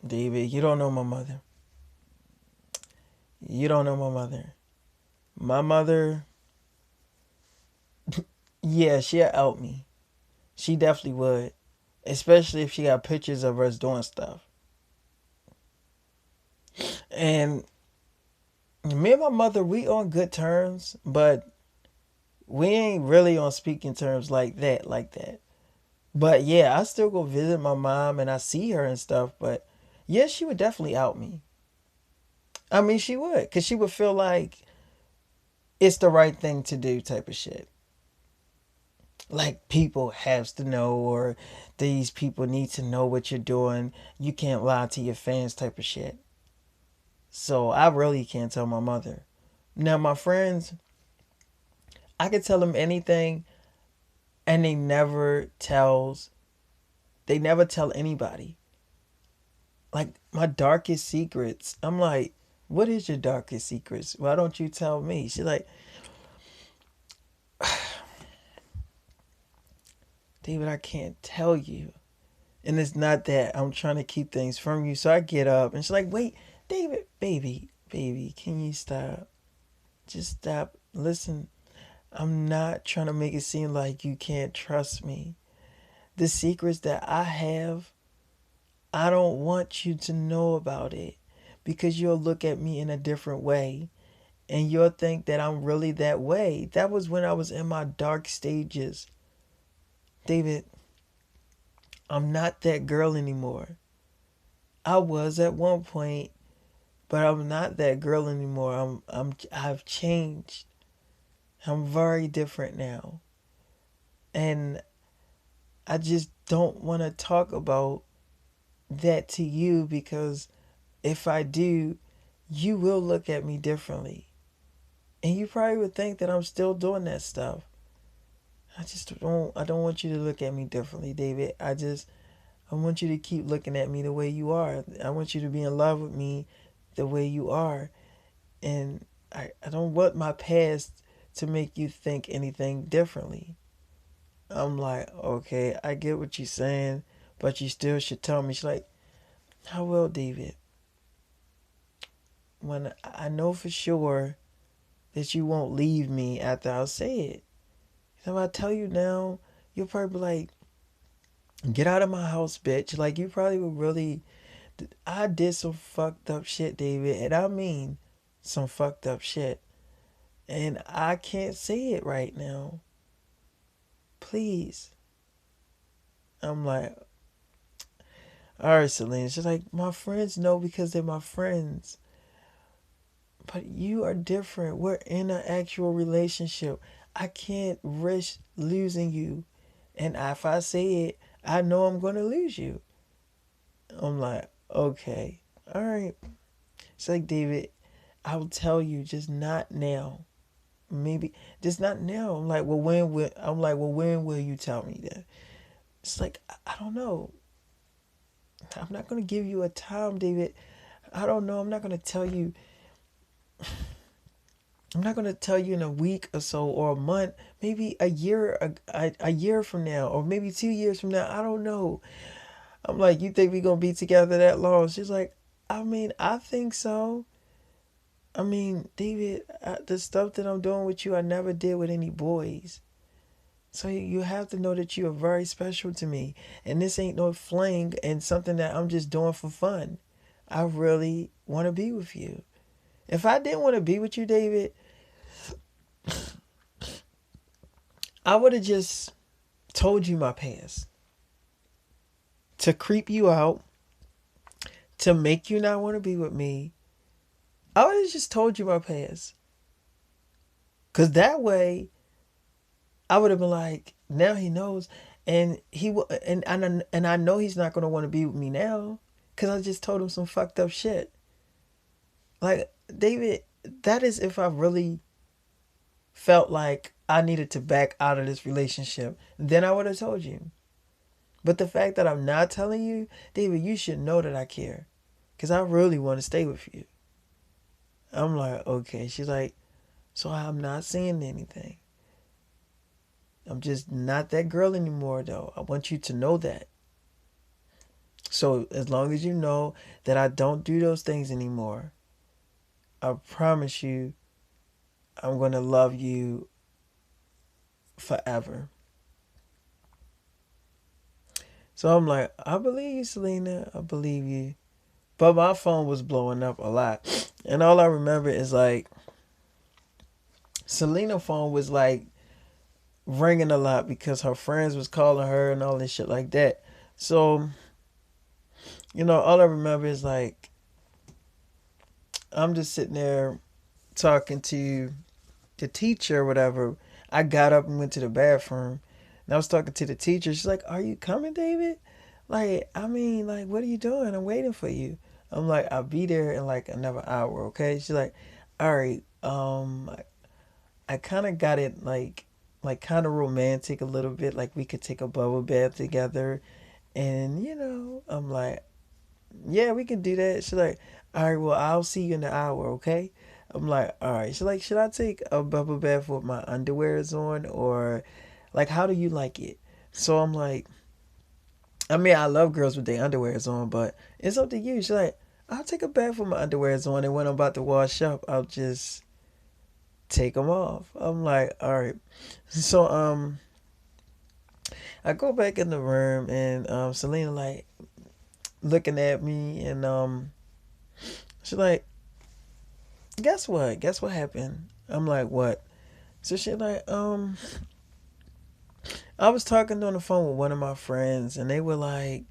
David, you don't know my mother. You don't know my mother. My mother, yeah, she'll out me. She definitely would. Especially if she got pictures of us doing stuff. And me and my mother, we on good terms, but we ain't really on speaking terms like that, like that. But yeah, I still go visit my mom and I see her and stuff, but yeah, she would definitely out me. I mean, she would, because she would feel like it's the right thing to do type of shit. Like people has to know, or these people need to know what you're doing. You can't lie to your fans type of shit. So I really can't tell my mother. Now my friends, I could tell them anything and they never tell anybody. Like my darkest secrets. I'm like, what is your darkest secrets? Why don't you tell me? She's like, David, I can't tell you. And it's not that I'm trying to keep things from you. So I get up and she's like, wait, David, baby, can you stop? Just stop. Listen, I'm not trying to make it seem like you can't trust me. The secrets that I have, I don't want you to know about it because you'll look at me in a different way and you'll think that I'm really that way. That was when I was in my dark stages. David, I'm not that girl anymore. I was at one point, but I'm not that girl anymore. I've changed. I'm very different now. And I just don't want to talk about that to you because if I do, you will look at me differently. And you probably would think that I'm still doing that stuff. I don't want you to look at me differently, David. I want you to keep looking at me the way you are. I want you to be in love with me the way you are. And I don't want my past to make you think anything differently. I'm like, okay, I get what you're saying, but you still should tell me. She's like, how well, David? When I know for sure that you won't leave me after I say it. So if I tell you now, you'll probably be like, get out of my house, bitch. Like, you probably would really. I did some fucked up shit, David. And I mean some fucked up shit. And I can't say it right now. Please. I'm like, all right, Selena. She's like, my friends know because they're my friends. But you are different. We're in an actual relationship. I can't risk losing you. And if I say it, I know I'm going to lose you. I'm like, okay, all right. It's like, David, I'll tell you, just not now. Maybe just not now. I'm like, well, when will you tell me that? It's like, I don't know. I'm not gonna give you a time, David. I don't know. I'm not gonna tell you. I'm not gonna tell you in a week or so or a month, maybe a year from now, or maybe 2 years from now. I don't know. I'm like, you think we gonna be together that long? She's like, I mean, I think so. I mean, David, the stuff that I'm doing with you, I never did with any boys. So you have to know that you are very special to me. And this ain't no fling and something that I'm just doing for fun. I really want to be with you. If I didn't want to be with you, David, I would have just told you my past. To creep you out, to make you not want to be with me. I would have just told you my past. Because that way, I would have been like, now he knows. And I know he's not going to want to be with me now. Because I just told him some fucked up shit. Like, David, that is if I really felt like I needed to back out of this relationship. Then I would have told you. But the fact that I'm not telling you, David, you should know that I care. Because I really want to stay with you. I'm like, okay. She's like, so I'm not saying anything. I'm just not that girl anymore, though. I want you to know that. So as long as you know that I don't do those things anymore, I promise you, I'm going to love you forever. So I'm like, I believe you, Selena. I believe you. But my phone was blowing up a lot. And all I remember is like, Selena's phone was like ringing a lot because her friends was calling her and all this shit like that. So, all I remember is like, I'm just sitting there talking to the teacher or whatever. I got up and went to the bathroom. And I was talking to the teacher. She's like, are you coming, David? Like, I mean, like, what are you doing? I'm waiting for you. I'm like, I'll be there in like another hour, okay? She's like, all right, I kind of got it like kind of romantic a little bit. Like we could take a bubble bath together. And, I'm like, yeah, we can do that. She's like, all right, well, I'll see you in an hour, okay? I'm like, all right. She's like, should I take a bubble bath with my underwears on or like, how do you like it? So I'm like, I mean, I love girls with their underwears on, but it's up to you. She's like, I'll take a bath with my underwears on, and when I'm about to wash up, I'll just take them off. I'm like, all right. So I go back in the room, and Selena like looking at me, and she's like, guess what? Guess what happened? I'm like, what? So she's like, I was talking on the phone with one of my friends, and they were like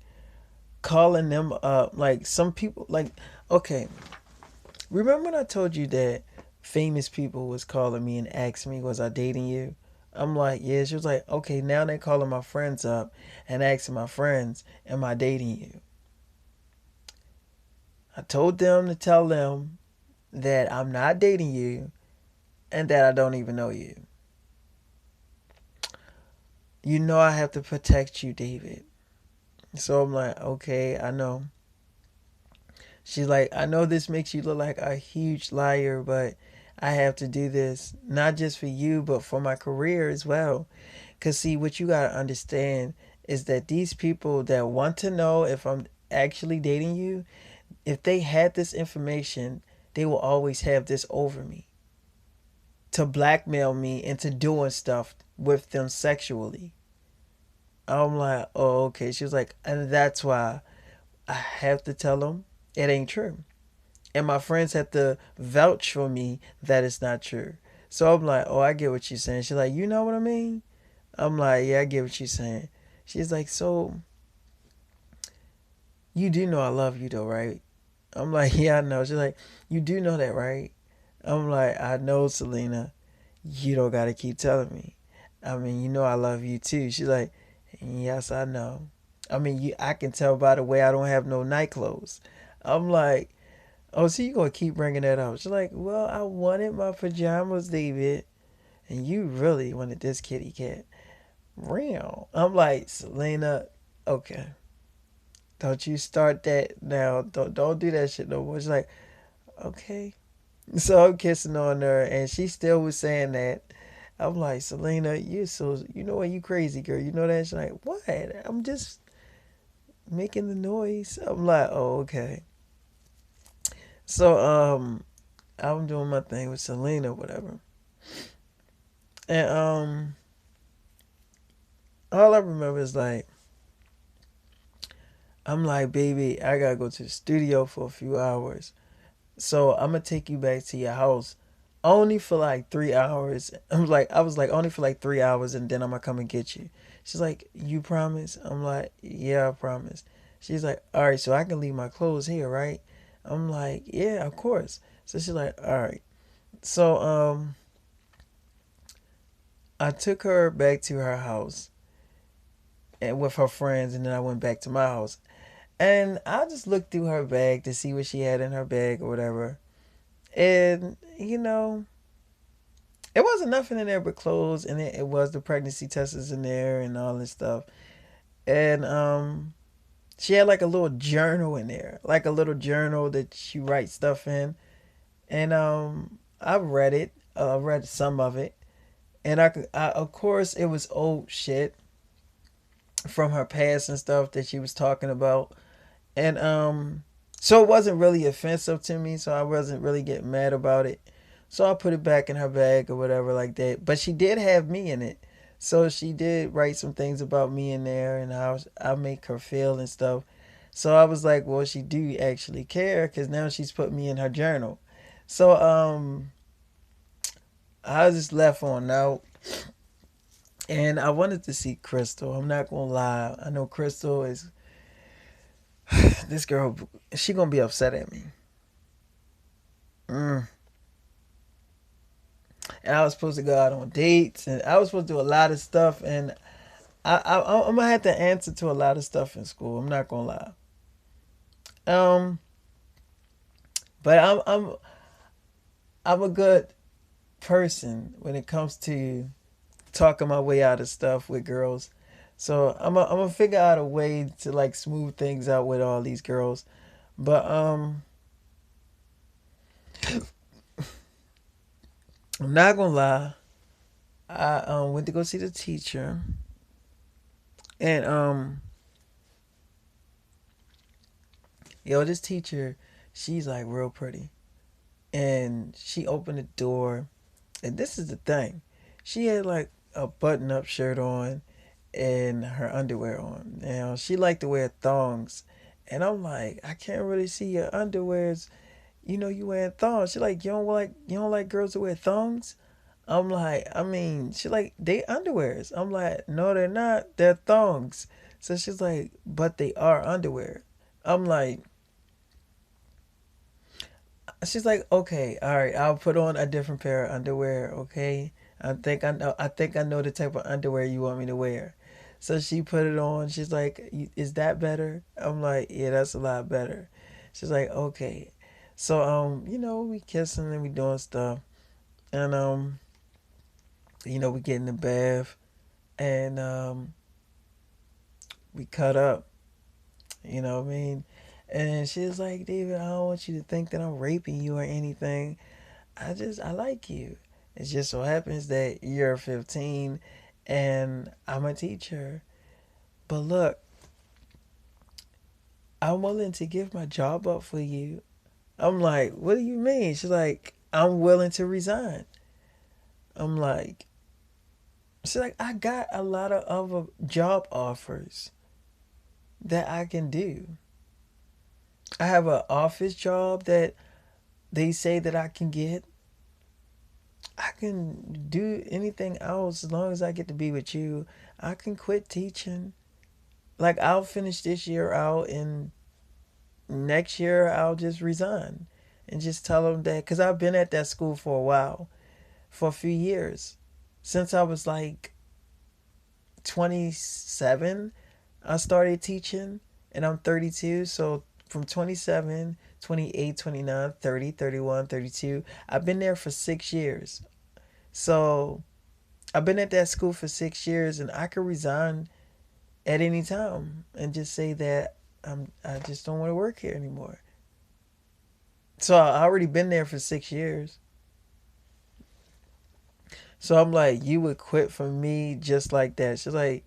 calling them up, like some people, like, okay. Remember when I told you that famous people was calling me and asking me, was I dating you? I'm like, yeah. She was like, okay, now they calling my friends up and asking my friends, am I dating you? I told them to tell them that I'm not dating you and that I don't even know you. You know I have to protect you, David. So I'm like, okay, I know. She's like, I know this makes you look like a huge liar, but I have to do this, not just for you, but for my career as well. Because, see, what you got to understand is that these people that want to know if I'm actually dating you, if they had this information, they will always have this over me to blackmail me into doing stuff with them sexually. I'm like, oh, okay. She was like, and that's why I have to tell them it ain't true. And my friends have to vouch for me that it's not true. So I'm like, oh, I get what you're saying. She's like, you know what I mean? I'm like, yeah, I get what you're saying. She's like, so you do know I love you though, right? I'm like, yeah, I know. She's like, you do know that, right? I'm like, I know, Selena. You don't gotta keep telling me. I mean, you know I love you too. She's like, yes, I know. I mean, I can tell by the way I don't have no night clothes. I'm like, oh, so you gonna keep bringing that up? She's like, well, I wanted my pajamas, David, and you really wanted this kitty cat. Real. I'm like, Selena, okay, don't you start that now. Don't do that shit no more. She's like, okay. So I'm kissing on her, and she still was saying that. I'm like, Selena, you know what, you crazy girl. You know that? She's like, what? I'm just making the noise. I'm like, oh, okay. So, I'm doing my thing with Selena, whatever. And, all I remember is like, I'm like, baby, I gotta go to the studio for a few hours. So I'm gonna take you back to your house only for like 3 hours. I was like, only for like 3 hours, and then I'm gonna come and get you. She's like, you promise? I'm like, yeah, I promise. She's like, all right, so I can leave my clothes here, right? I'm like, yeah, of course. So she's like, all right. So I took her back to her house and with her friends, and then I went back to my house. And I just looked through her bag to see what she had in her bag or whatever. And it wasn't nothing in there but clothes, and it was the pregnancy testers in there and all this stuff. And she had like a little journal in there, like a little journal that she writes stuff in. And I read it. I read some of it, and of course, it was old shit from her past and stuff that she was talking about. And so it wasn't really offensive to me, so I wasn't really getting mad about it. So I put it back in her bag or whatever like that. But she did have me in it. So she did write some things about me in there and how I make her feel and stuff. So I was like, well, she do actually care because now she's put me in her journal. So I just left on out, and I wanted to see Crystal. I'm not gonna lie. I know Crystal is this girl. She gonna be upset at me. Mm. And I was supposed to go out on dates, and I was supposed to do a lot of stuff, and I'm gonna have to answer to a lot of stuff in school. I'm not gonna lie. Um, but I'm a good person when it comes to talking my way out of stuff with girls. So I'm gonna figure out a way to like smooth things out with all these girls. But I'm not gonna lie. I went to go see the teacher, and yo, this teacher, she's like real pretty, and she opened the door, and this is the thing, she had like a button-up shirt on and her underwear on. Now she liked to wear thongs, and I'm like, I can't really see your underwears. You wearing thongs. She like, you don't like girls that wear thongs. I'm like, I mean, she like, they underwears. I'm like, no, they're not. They're thongs. So she's like, but they are underwear. I'm like, she's like, okay, all right, I'll put on a different pair of underwear. Okay, I think I know the type of underwear you want me to wear. So she put it on. She's like, is that better? I'm like, yeah, that's a lot better. She's like, okay. So we kissing and we doing stuff, and we get in the bath, and we cut up. You know what I mean? And she's like, David, I don't want you to think that I'm raping you or anything. I like you. It just so happens that you're 15 and I'm a teacher. But look, I'm willing to give my job up for you. I'm like, what do you mean? She's like, I'm willing to resign. I'm like, she's like, I got a lot of other job offers that I can do. I have an office job that they say that I can get. I can do anything else as long as I get to be with you. I can quit teaching. Like, I'll finish this year out, and next year I'll just resign and just tell them that, because I've been at that school for a while, for a few years, since I was like 27. I started teaching and I'm 32. So from 27, 28, 29, 30, 31, 32, I've been there for 6 years. So I've been at that school for 6 years and I could resign at any time and just say that I just don't want to work here anymore. So I already been there for 6 years. So I'm like, you would quit for me just like that. She's like,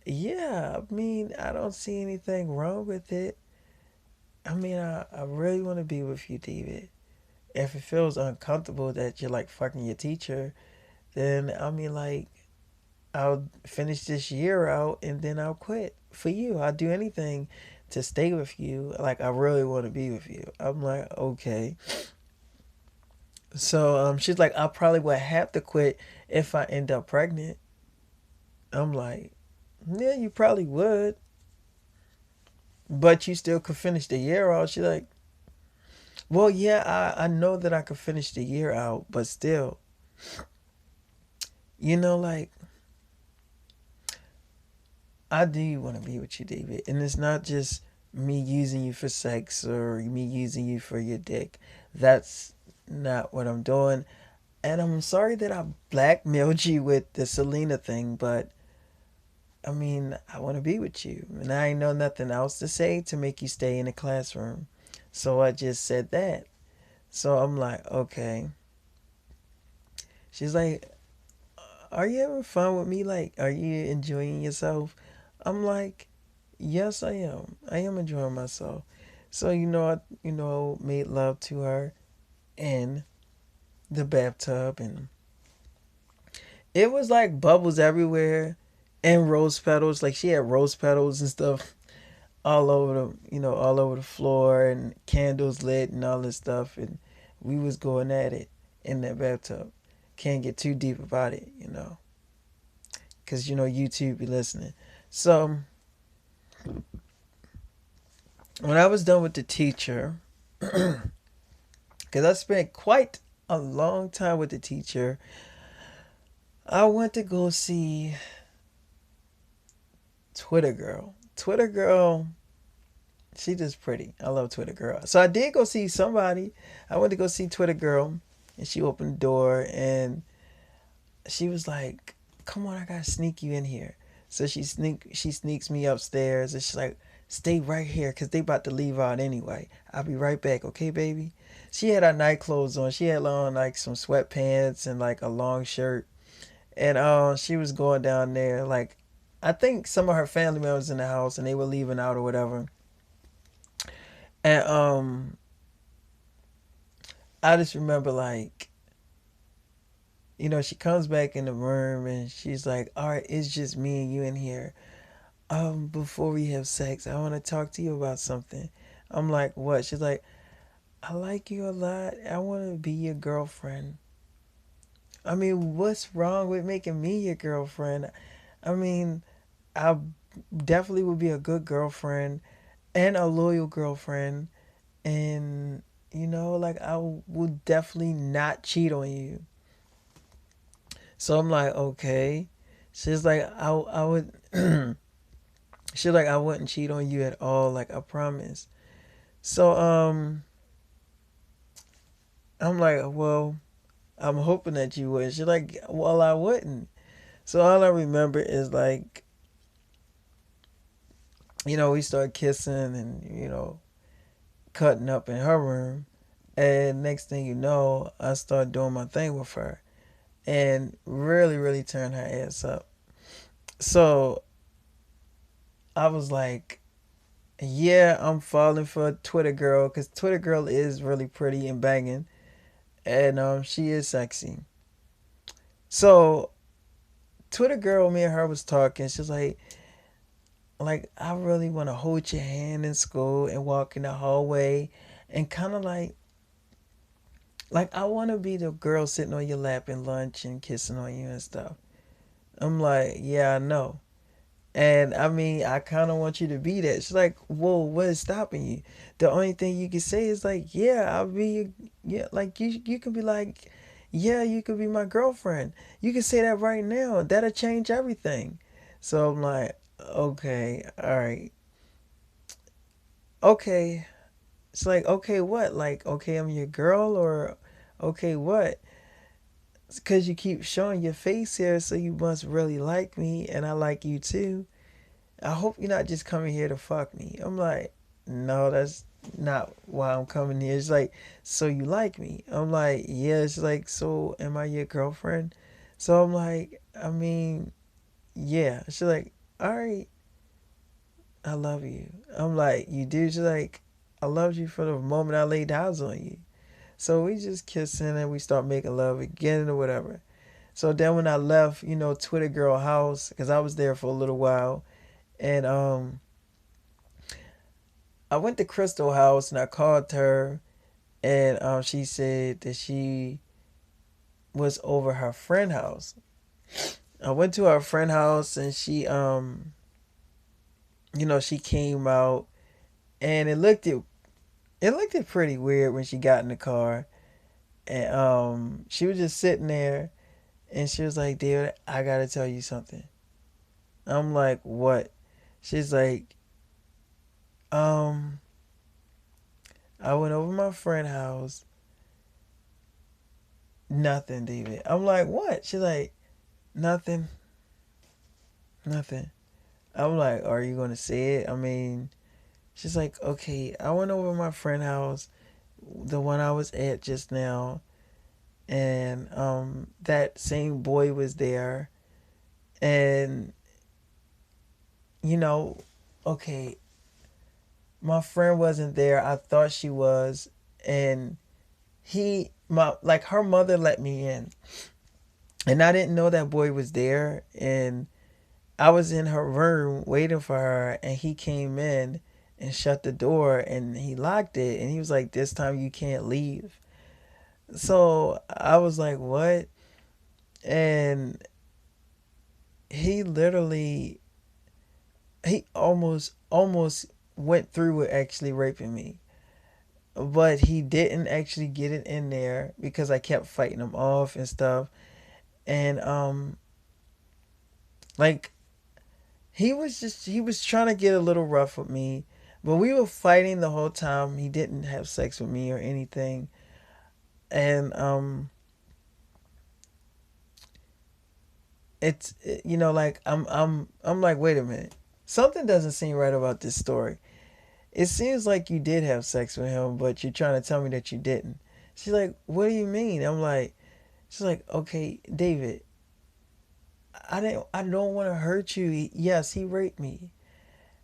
yeah, I mean, I don't see anything wrong with it. I mean, I really want to be with you, David. If it feels uncomfortable that you're like fucking your teacher, then I mean, like, I'll finish this year out and then I'll quit for you. I'll do anything to stay with you. Like, I really want to be with you. I'm like, okay. So she's like, I probably would have to quit if I end up pregnant. I'm like, yeah, you probably would, but you still could finish the year out. She's like, well, yeah, I know that I could finish the year out, but still, like, I do want to be with you, David. And it's not just me using you for sex or me using you for your dick. That's not what I'm doing. And I'm sorry that I blackmailed you with the Selena thing, but I mean, I want to be with you. And I ain't know nothing else to say to make you stay in the classroom. So I just said that. So I'm like, okay. She's like, are you having fun with me? Like, are you enjoying yourself? I'm like, yes, I am. I am enjoying myself. So I made love to her in the bathtub, and it was like bubbles everywhere, and rose petals. Like she had rose petals and stuff all over all over the floor, and candles lit and all this stuff, and we was going at it in that bathtub. Can't get too deep about it, because YouTube be listening. So when I was done with the teacher, because I spent quite a long time with the teacher, I went to go see Twitter Girl. Twitter Girl, she just pretty. I love Twitter Girl. So I did go see somebody. I went to go see Twitter Girl, and she opened the door, and she was like, "Come on, I gotta sneak you in here." So she sneaks me upstairs, and she's like, "Stay right here, cause they about to leave out anyway. I'll be right back, okay, baby?" She had her night clothes on. She had on like some sweatpants and like a long shirt, and she was going down there. Like, I think some of her family members in the house, and they were leaving out or whatever. And I just remember like, she comes back in the room and she's like, "All right, it's just me and you in here. Before we have sex, I want to talk to you about something." I'm like, "What?" She's like, "I like you a lot. I want to be your girlfriend." I mean, what's wrong with making me your girlfriend? I mean, I definitely would be a good girlfriend and a loyal girlfriend. And, like, I would definitely not cheat on you. So I'm like, okay. She's like, I would, she's like, I wouldn't cheat on you at all. Like, I promise. So, I'm like, well, I'm hoping that you would. She's like, well, I wouldn't. So all I remember is like, we started kissing and, cutting up in her room. And next thing you know, I started doing my thing with her and really, really turned her ass up. So I was like, yeah, I'm falling for Twitter Girl because Twitter Girl is really pretty and banging. And she is sexy. So Twitter Girl, me and her was talking. She's like I really want to hold your hand in school and walk in the hallway and kind of like I want to be the girl sitting on your lap in lunch and kissing on you and stuff. I'm like, yeah, I know. And I mean, I kind of want you to be that. She's like, whoa, what is stopping you? The only thing you can say is like, yeah, I'll be, yeah, like you could be like, yeah, you could be my girlfriend. You can say that right now. That'll change everything. So I'm like, Okay, all right. Okay. It's like, okay, what? Like, okay, I'm your girl, or okay, what? It's because you keep showing your face here, so you must really like me, and I like you too. I hope you're not just coming here to fuck me. I'm like, no, that's not why I'm coming here. It's like, so you like me? I'm like, yeah. It's like, so am I your girlfriend? So I'm like, I mean, yeah. She's like, all right, I love you. I'm like, you do? She's like, I loved you from the moment I laid eyes on you. So we just kissing and we start making love again or whatever. So then when I left, Twitter girl house, because I was there for a little while, and I went to Crystal house and I called her, and she said that she was over her friend house. I went to her friend house and she came out, and it looked pretty weird when she got in the car, and she was just sitting there, and she was like, "David, I gotta tell you something." I'm like, "What?" She's like, um, "I went over my friend house. Nothing, David." I'm like, "What?" She's like, "Nothing, nothing." I'm like, "Are you gonna say it?" I mean, she's like, "Okay, I went over my friend house, the one I was at just now, and that same boy was there, and you know, okay, my friend wasn't there. I thought she was, and her mother let me in, and I didn't know that boy was there, and I was in her room waiting for her, and he came in and shut the door, and he locked it, and he was like, "This time you can't leave." So I was like, "What?" And he literally, he almost went through with actually raping me, but he didn't actually get it in there because I kept fighting him off and stuff. And like he was trying to get a little rough with me, but we were fighting the whole time. He didn't have sex with me or anything. And it's like I'm like, wait a minute, something doesn't seem right about this story. It seems like you did have sex with him, but you're trying to tell me that you didn't. She's like, what do you mean? I'm like, she's like, okay, David, I don't want to hurt you. Yes, he raped me.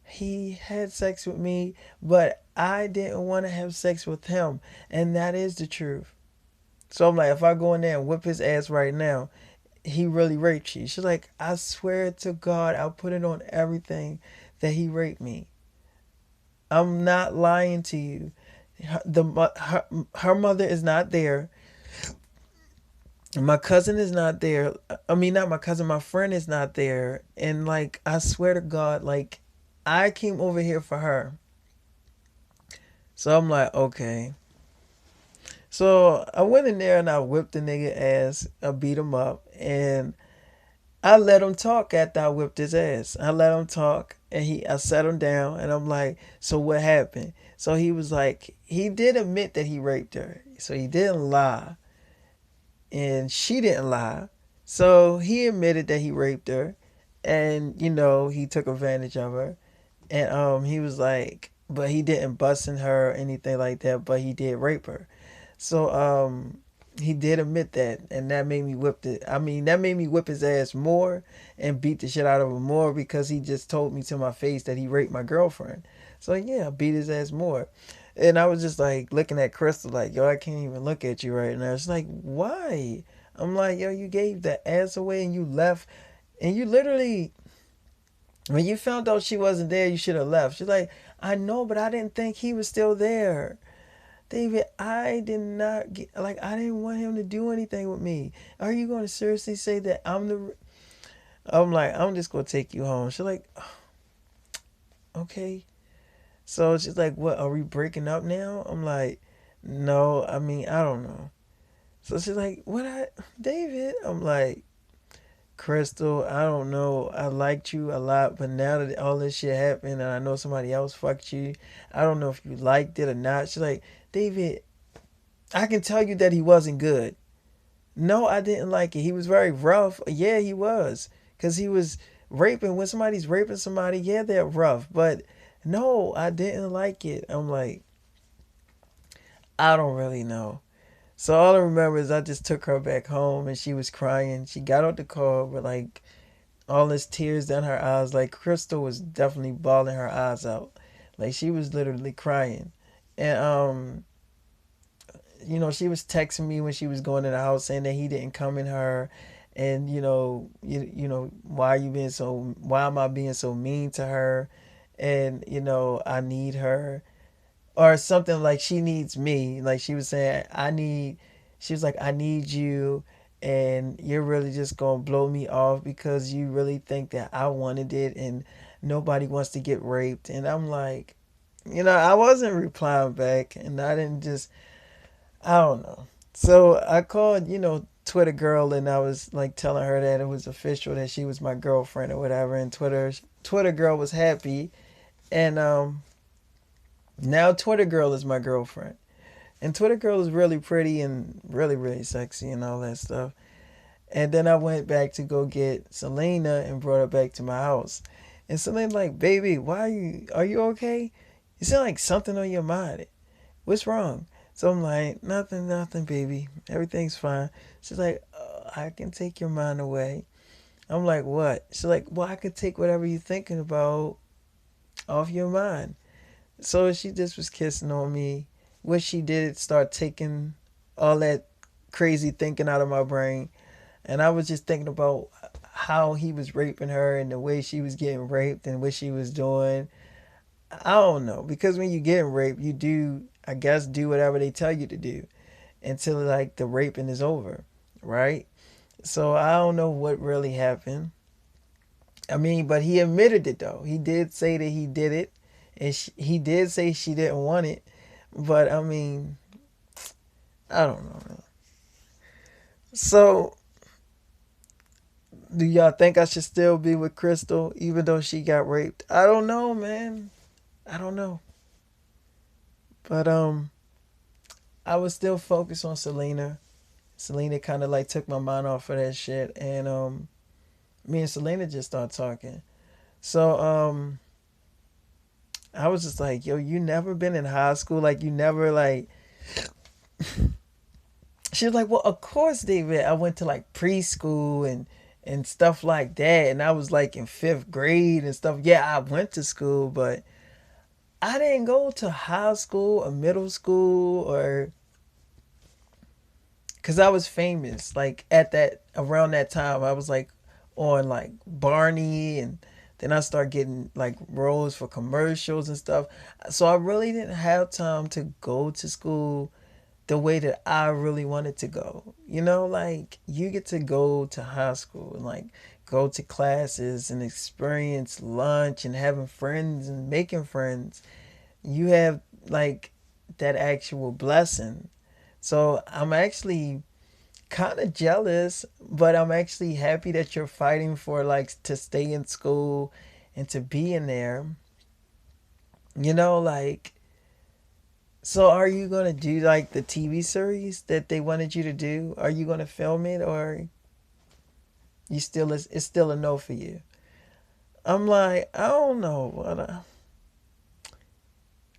He had sex with me, but I didn't want to have sex with him, and that is the truth. So I'm like, if I go in there and whip his ass right now, he really raped you. She's like, I swear to God, I'll put it on everything that he raped me. I'm not lying to you. Her mother is not there. My cousin is not there. I mean, not my cousin. My friend is not there. And like, I swear to God, like, I came over here for her. So I'm like, okay. So I went in there and I whipped the nigga ass. I beat him up, and I let him talk after I whipped his ass. I let him talk, and I sat him down, and I'm like, so what happened? So he was like, he did admit that he raped her. So he didn't lie, and she didn't lie. So he admitted that he raped her, and he took advantage of her. And he was like, but he didn't bust in her or anything like that, but he did rape her. So he did admit that, and that made me whip it. I mean, that made me whip his ass more and beat the shit out of him more because he just told me to my face that he raped my girlfriend. So yeah, I beat his ass more. And I was just like looking at Crystal like, yo, I can't even look at you right now. It's like, why? I'm like, yo, you gave the ass away and you left, and you literally, when you found out she wasn't there, you should have left. She's like, I know, but I didn't think he was still there. David, I did not get, like, I didn't want him to do anything with me. Are you going to seriously say that I'm like, I'm just going to take you home. She's like, okay. So she's like, what, are we breaking up now? I'm like, no, I mean, I don't know. So she's like, David? I'm like, Crystal, I don't know. I liked you a lot, but now that all this shit happened and I know somebody else fucked you, I don't know if you liked it or not. She's like, David, I can tell you that he wasn't good. No, I didn't like it. He was very rough. Yeah, he was. Because he was raping. When somebody's raping somebody, yeah, they're rough. But no, I didn't like it. I'm like, I don't really know. So all I remember is I just took her back home and she was crying. She got out the car with like all this tears down her eyes. Like Crystal was definitely bawling her eyes out. Like she was literally crying. And she was texting me when she was going to the house saying that he didn't come in her, and why am I being so mean to her, and I need her, or something like she needs me. Like she was saying, she was like, I need you, and you're really just gonna blow me off because you really think that I wanted it, and nobody wants to get raped. And I'm like, I wasn't replying back, and I didn't just I don't know. So I called, Twitter girl, and I was like telling her that it was official that she was my girlfriend or whatever. And Twitter girl was happy, and now Twitter girl is my girlfriend. And Twitter girl is really pretty and really really sexy and all that stuff. And then I went back to go get Selena and brought her back to my house. And Selena like, baby, are you okay? You sound like something on your mind. What's wrong? So I'm like, nothing, baby. Everything's fine. She's like, I can take your mind away. I'm like, what? She's like, well, I can take whatever you're thinking about off your mind. So she just was kissing on me. What she did, start taking all that crazy thinking out of my brain. And I was just thinking about how he was raping her and the way she was getting raped and what she was doing. I don't know, because when you get raped, you do, I guess, do whatever they tell you to do until like the raping is over, right? So I don't know what really happened. I mean, but he admitted it though. He did say that he did it, and he did say she didn't want it. But I mean, I don't know, man. So do y'all think I should still be with Crystal even though she got raped? I don't know, man. I don't know. But I was still focused on Selena. Selena kind of like took my mind off of that shit, and me and Selena just started talking. So I was just like, yo, you never been in high school, like you never like. She was like, well, of course, David. I went to like preschool and stuff like that, and I was like in fifth grade and stuff. Yeah, I went to school, but I didn't go to high school or middle school or because I was famous. Like at that around that time, I was like on like Barney, and then I started getting like roles for commercials and stuff. So I really didn't have time to go to school the way that I really wanted to go. Like you get to go to high school and like go to classes and experience lunch and having friends and making friends. You have like that actual blessing. So I'm actually kind of jealous, but I'm actually happy that you're fighting for like to stay in school and to be in there. Like, so are you gonna do like the TV series that they wanted you to do? Are you gonna film it, or it's still a no for you? I'm like, I don't know what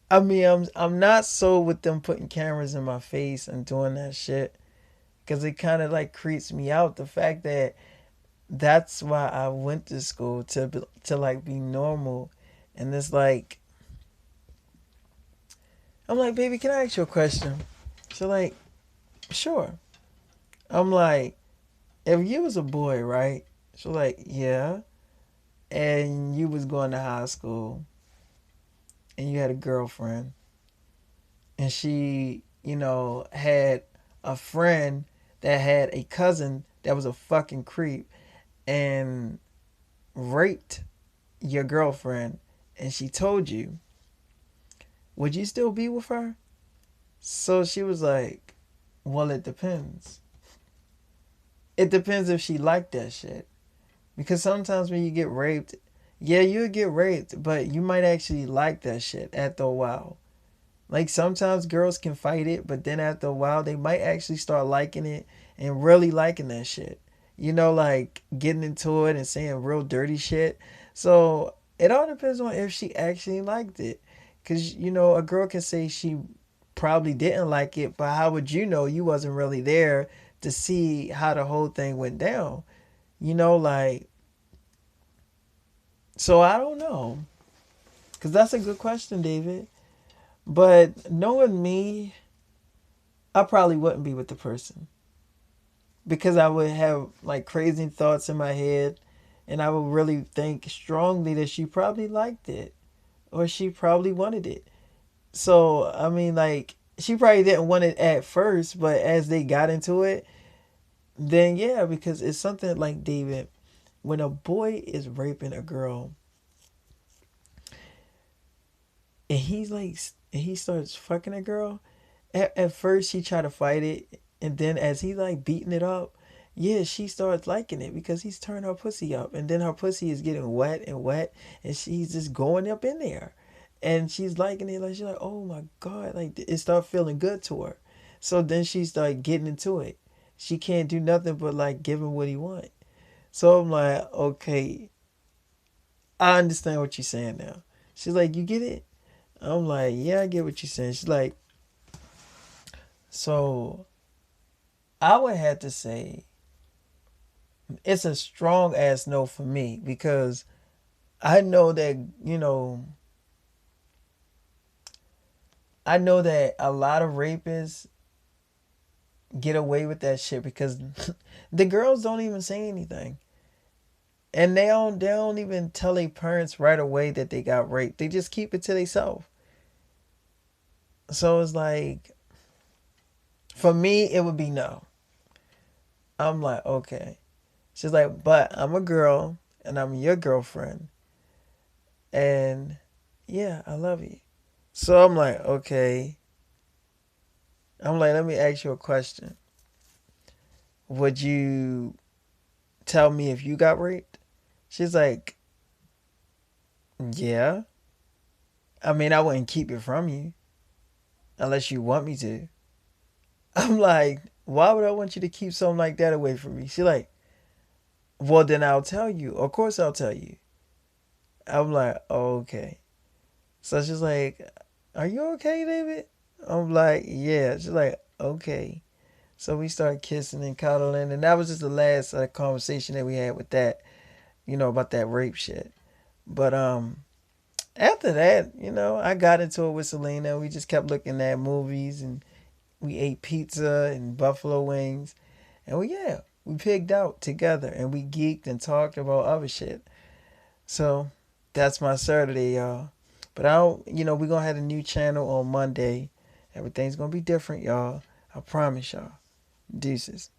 I mean. I'm not so with them putting cameras in my face and doing that shit because it kind of like creeps me out. The fact that that's why I went to school to like be normal, and it's like I'm like, baby, can I ask you a question? So like, sure. I'm like, if you was a boy, right? So like, yeah, and you was going to high school, and you had a girlfriend, and she, had a friend that had a cousin that was a fucking creep and raped your girlfriend, and she told you, would you still be with her? So she was like, well, it depends. It depends if she liked that shit. Because sometimes when you get raped, yeah, you'll get raped, but you might actually like that shit after a while. Like sometimes girls can fight it, but then after a while they might actually start liking it and really liking that shit. You know, like getting into it and saying real dirty shit. So it all depends on if she actually liked it. Cause you know, a girl can say she probably didn't like it, but how would you know? You wasn't really there to see how the whole thing went down. You know, like, so I don't know. Cause that's a good question, David. But knowing me, I probably wouldn't be with the person because I would have like crazy thoughts in my head and I would really think strongly that she probably liked it or she probably wanted it. So, I mean, like, she probably didn't want it at first, but as they got into it, then yeah, because it's something like David, when a boy is raping a girl and he's like, and he starts fucking a girl, at first she tried to fight it, and then as he like beating it up, yeah, she starts liking it because he's turning her pussy up, and then her pussy is getting wet and wet, and she's just going up in there, and she's liking it. Like she's like, oh my god, like it start feeling good to her. So then she start getting into it. She can't do nothing but like give him what he want. So I'm like, okay, I understand what you're saying now. She's like, you get it? I'm like, yeah, I get what you're saying. She's like, so I would have to say it's a strong ass no for me because I know that, you know, I know that a lot of rapists get away with that shit because the girls don't even say anything. And they don't even tell their parents right away that they got raped. They just keep it to themselves. So it's like for me it would be no. I'm like, okay. She's like, but I'm a girl and I'm your girlfriend. And yeah, I love you. So I'm like, okay. I'm like, let me ask you a question. Would you tell me if you got raped? She's like, yeah. I mean, I wouldn't keep it from you unless you want me to. I'm like, why would I want you to keep something like that away from me? She's like, well, then I'll tell you. Of course, I'll tell you. I'm like, oh, okay. So she's like, are you okay, David? I'm like, yeah. She's like, okay. So we started kissing and cuddling, and that was just the last conversation that we had with that, you know, about that rape shit. But after that, you know, I got into it with Selena. We just kept looking at movies, and we ate pizza and buffalo wings, and we pigged out together, and we geeked and talked about other shit. So that's my Saturday, y'all. But I don't, you know, we're gonna have a new channel on Monday. Everything's gonna be different, y'all. I promise y'all. Deuces.